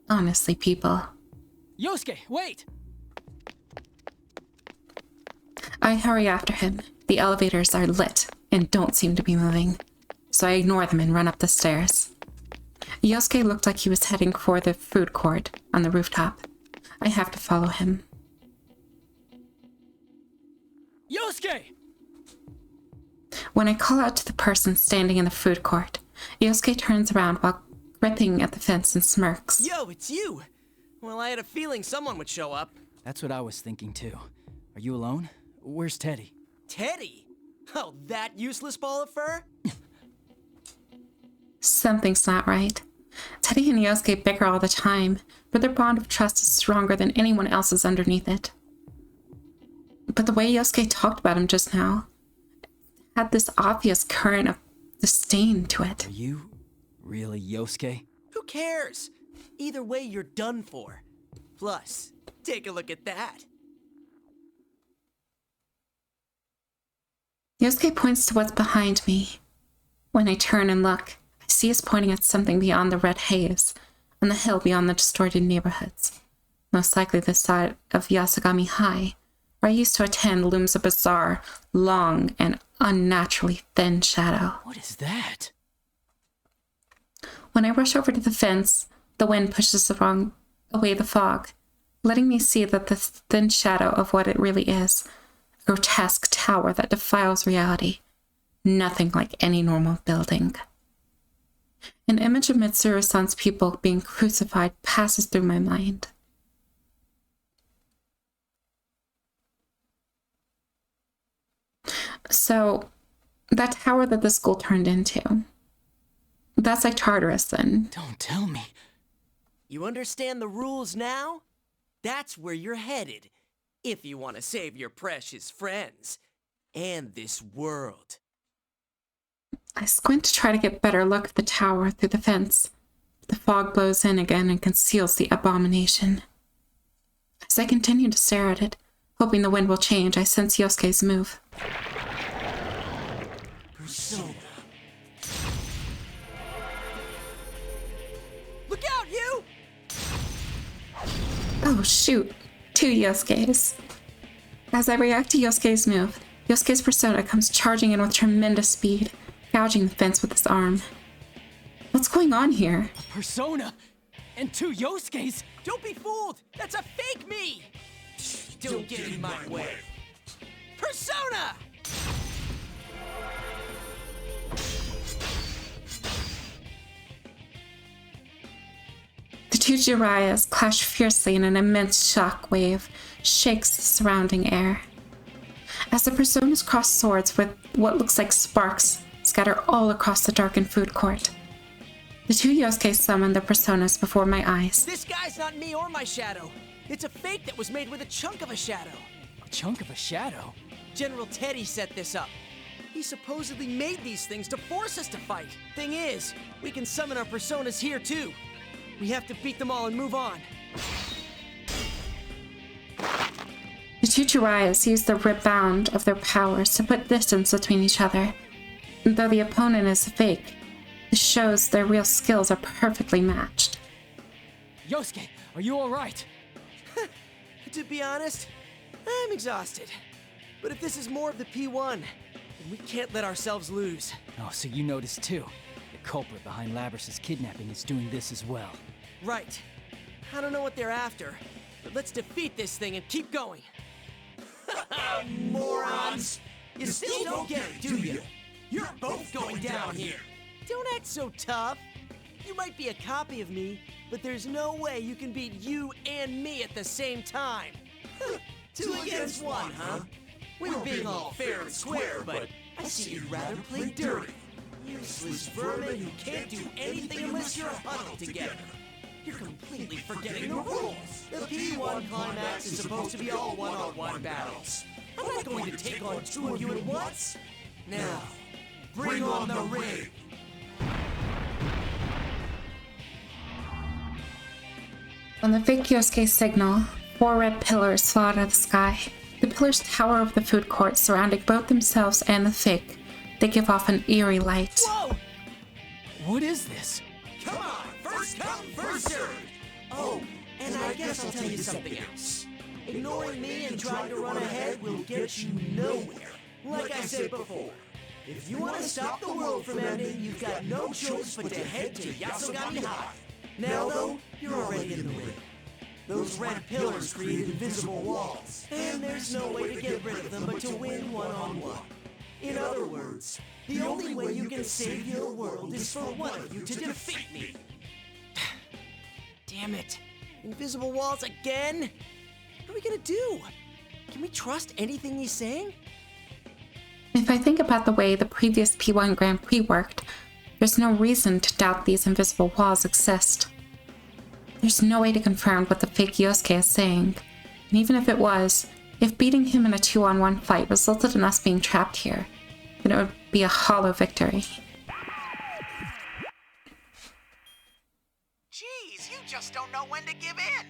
Honestly, people. Yosuke, wait! I hurry after him. The elevators are lit and don't seem to be moving, so I ignore them and run up the stairs. Yosuke looked like he was heading for the food court on the rooftop. I have to follow him. Yosuke! When I call out to the person standing in the food court, Yosuke turns around while gripping at the fence and smirks. Yo, it's you! Well, I had a feeling someone would show up. That's what I was thinking too. Are you alone? Where's Teddy? Teddy? Oh, that useless ball of fur? Something's not right. Teddy and Yosuke bicker all the time, but their bond of trust is stronger than anyone else's underneath it. But the way Yosuke talked about him just now had this obvious current of disdain to it. Are you really Yosuke? Who cares? Either way, you're done for. Plus, take a look at that. Yosuke points to what's behind me. When I turn and look, I see us pointing at something beyond the red haze, on the hill beyond the distorted neighborhoods. Most likely the side of Yasugami High, where I used to attend, looms a bizarre, long, and unnaturally thin shadow. What is that? When I rush over to the fence, the wind pushes away the fog, letting me see that the thin shadow of what it really is, a grotesque tower that defiles reality. Nothing like any normal building. An image of Mitsuru-san's people being crucified passes through my mind. So, that tower that the school turned into, that's like Tartarus then. Don't tell me. You understand the rules now? That's where you're headed, if you want to save your precious friends and this world. I squint to try to get a better look at the tower through the fence. The fog blows in again and conceals the abomination. As I continue to stare at it, hoping the wind will change, I sense Yosuke's move. Persona. Look out, you! Oh, shoot. 2 Yosuke's. As I react to Yosuke's move, Yosuke's persona comes charging in with tremendous speed, gouging the fence with his arm. What's going on here? Persona? And 2 Yosuke's? Don't be fooled! That's a fake me! Don't get in my way. Persona! The 2 Jiraiya's clash fiercely and an immense shock wave shakes the surrounding air. As the personas cross swords with what looks like sparks scatter all across the darkened food court. The 2 Yosuke summon their personas before my eyes. This guy's not me or my shadow. It's a fake that was made with a chunk of a shadow. A chunk of a shadow? General Teddy set this up. He supposedly made these things to force us to fight. Thing is, we can summon our personas here too. We have to beat them all and move on. The 2 Jiraiya's use the rebound of their powers to put distance between each other. Though the opponent is fake, this shows their real skills are perfectly matched. Yosuke, are you alright? To be honest, I'm exhausted. But if this is more of the P1, then we can't let ourselves lose. Oh, so you noticed too. The culprit behind Labrys's kidnapping is doing this as well. Right. I don't know what they're after, but let's defeat this thing and keep going. Morons! You still don't get it, do you? You're both going down here. Don't act so tough. You might be a copy of me, but there's no way you can beat you and me at the same time. 2 against 1, huh? We were being all fair and square, but I see you'd rather play dirty. Useless vermin who can't do anything unless you're huddled together. You're completely forgetting the rules. The P1 climax is supposed to be all one-on-one battles. I'm not going to take on 2 of you at once. Now, bring on the ring. On the fake Yosuke signal, 4 red pillars fall out of the sky. The pillars tower over the food court, surrounding both themselves and the fake. They give off an eerie light. Whoa! What is this? Come on, first come, first served! Oh, and I guess I'll tell you something else. Ignoring me and trying to run ahead will get you nowhere. Like I said before, if you want to stop the world from ending, you've got no choice but to head to Yasogami High. Now though, you're already in the ring. Those red pillars create invisible walls, and there's no way to get rid of them but to win one-on-one. In other words, the only way you can save your world is for one of you to defeat me. Damn it. Invisible walls again? What are we gonna do? Can we trust anything he's saying? If I think about the way the previous P1 Grand Prix worked, there's no reason to doubt these invisible walls exist. There's no way to confirm what the fake Yosuke is saying. And even if it was, if beating him in a 2-on-1 fight resulted in us being trapped here, then it would be a hollow victory. Jeez, you just don't know when to give in.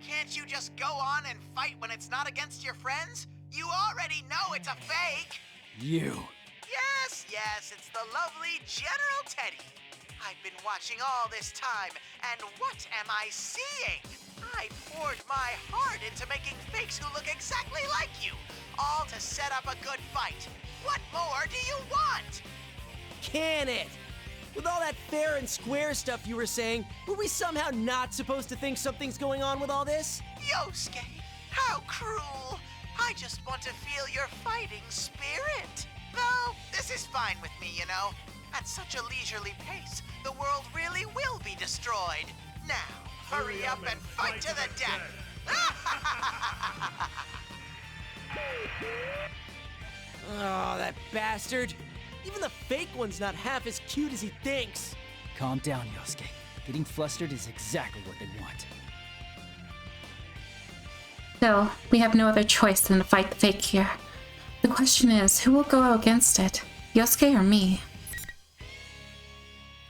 Can't you just go on and fight when it's not against your friends? You already know it's a fake. You. Yes, it's the lovely General Teddy. I've been watching all this time, and what am I seeing? I poured my heart into making fakes who look exactly like you, all to set up a good fight. What more do you want? Can it? With all that fair and square stuff you were saying, were we somehow not supposed to think something's going on with all this? Yosuke, how cruel. I just want to feel your fighting spirit. Though, this is fine with me, you know. At such a leisurely pace, the world really will be destroyed. Now, hurry up and fight to the death! Oh, that bastard. Even the fake one's not half as cute as he thinks. Calm down, Yosuke. Getting flustered is exactly what they want. Still, we have no other choice than to fight the fake here. The question is, who will go against it? Yosuke or me?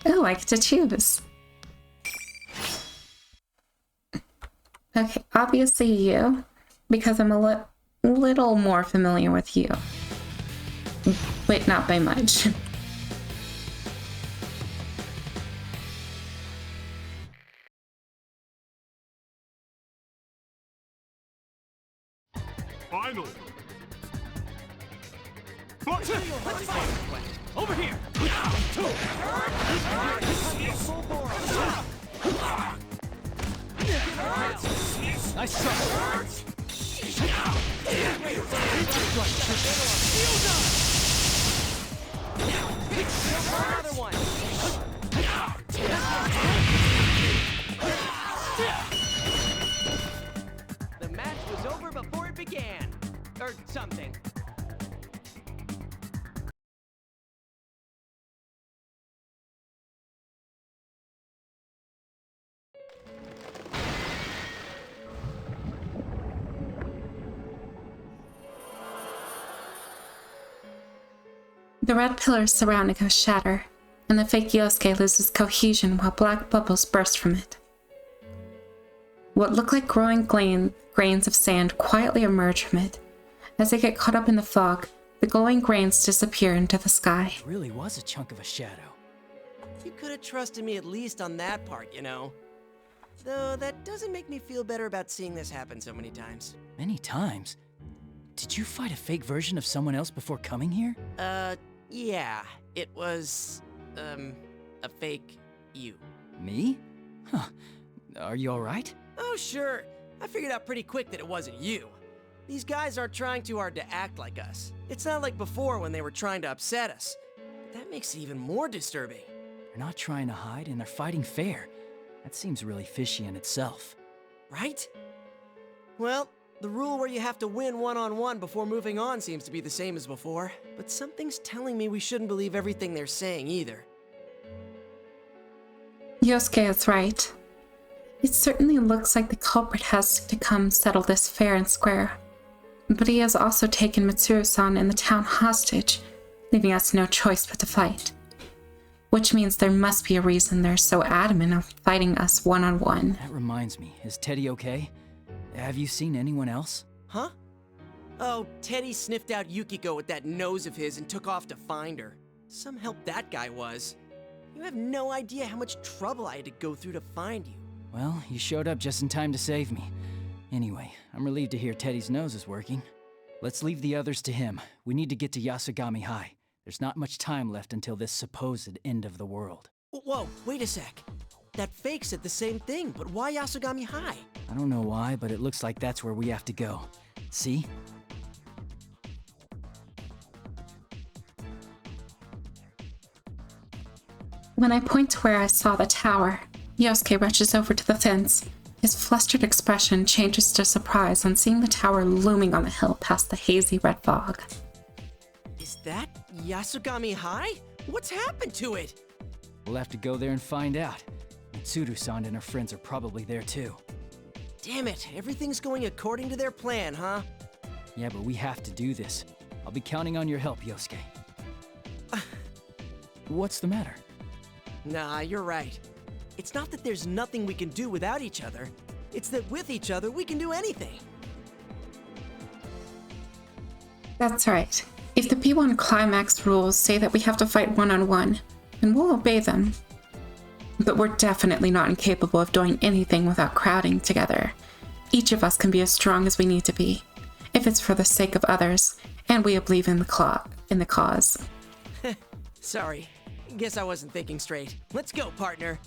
Oh, I get to choose. Okay, obviously you, because I'm a little more familiar with you. Wait, not by much. Finally! Let's fight! Over here! Nice try. Another one! The match was over before it began. Or something. The red pillars surrounding us shatter, and the fake Yosuke loses cohesion while black bubbles burst from it. What look like growing grains of sand quietly emerge from it. As they get caught up in the fog, the glowing grains disappear into the sky. It really was a chunk of a shadow. You could have trusted me at least on that part, you know. Though that doesn't make me feel better about seeing this happen so many times. Many times? Did you fight a fake version of someone else before coming here? Yeah. It was, a fake you. Me? Huh. Are you alright? Oh, sure. I figured out pretty quick that it wasn't you. These guys aren't trying too hard to act like us. It's not like before when they were trying to upset us. But that makes it even more disturbing. They're not trying to hide, and they're fighting fair. That seems really fishy in itself. Right? Well, the rule where you have to win one-on-one before moving on seems to be the same as before. But something's telling me we shouldn't believe everything they're saying either. Yosuke is right. It certainly looks like the culprit has to come settle this fair and square. But he has also taken Mitsuru-san and the town hostage, leaving us no choice but to fight. which means there must be a reason they're so adamant of fighting us one-on-one. That reminds me, is Teddy okay? Have you seen anyone else? Huh? Oh, Teddy sniffed out Yukiko with that nose of his and took off to find her. Some help that guy was. You have no idea how much trouble I had to go through to find you. Well, you showed up just in time to save me. Anyway, I'm relieved to hear Teddy's nose is working. Let's leave the others to him. We need to get to Yasugami High. There's not much time left until this supposed end of the world. Whoa, wait a sec. That fake said the same thing, but why Yasugami High? I don't know why, but it looks like that's where we have to go. See? When I point to where I saw the tower, Yosuke rushes over to the fence. His flustered expression changes to surprise on seeing the tower looming on the hill past the hazy red fog. Is that Yasugami High? What's happened to it? We'll have to go there and find out. Mitsuru-san and her friends are probably there too. Damn it, everything's going according to their plan, huh? Yeah, but we have to do this. I'll be counting on your help, Yosuke. What's the matter? Nah, you're right. It's not that there's nothing we can do without each other. It's that with each other, we can do anything. That's right. If the P1 Climax rules say that we have to fight one-on-one, then we'll obey them. But we're definitely not incapable of doing anything without crowding together. Each of us can be as strong as we need to be, if it's for the sake of others, and we believe in the cause. Sorry. Guess I wasn't thinking straight. Let's go, partner.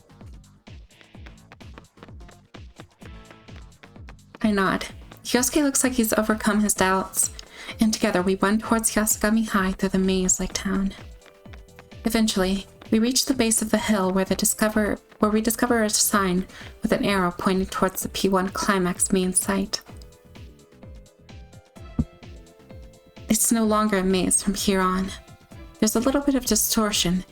I nod. Yosuke looks like he's overcome his doubts, and together we run towards Yasugami High through the maze-like town. Eventually, we reach the base of the hill where we discover a sign with an arrow pointing towards the P1 Climax main site. It's no longer a maze from here on. There's a little bit of distortion,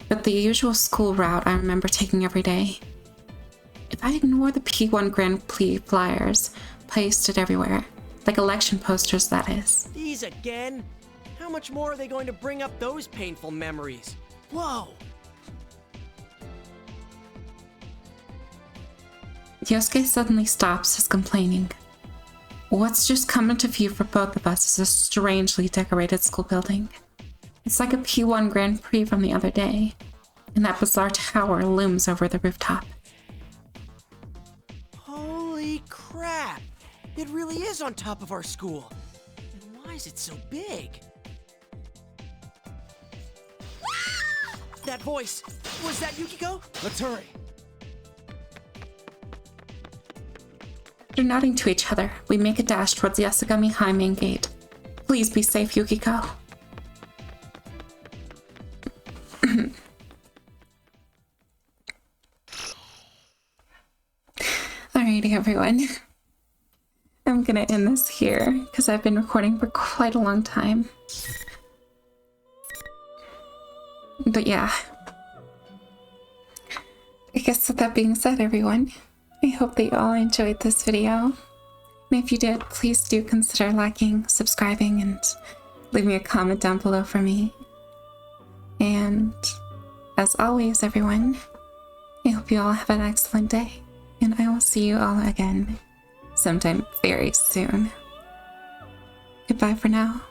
but the usual school route I remember taking every day. If I ignore the P1 Grand Prix flyers pasted everywhere, like election posters, that is. These again? How much more are they going to bring up those painful memories? Whoa! Yosuke suddenly stops his complaining. What's just come into view for both of us is a strangely decorated school building. It's like a P1 Grand Prix from the other day, and that bizarre tower looms over the rooftop. Holy crap! It really is on top of our school. And why is it so big? That voice! Was that Yukiko? Let's hurry! After nodding to each other, we make a dash towards the Yasugami High main gate. Please be safe, Yukiko. Alrighty, everyone. I'm gonna end this here, because I've been recording for quite a long time. But yeah. I guess with that being said, everyone, I hope that you all enjoyed this video. And if you did, please do consider liking, subscribing, and leave me a comment down below for me. And as always, everyone, I hope you all have an excellent day. And I will see you all again sometime very soon. Goodbye for now.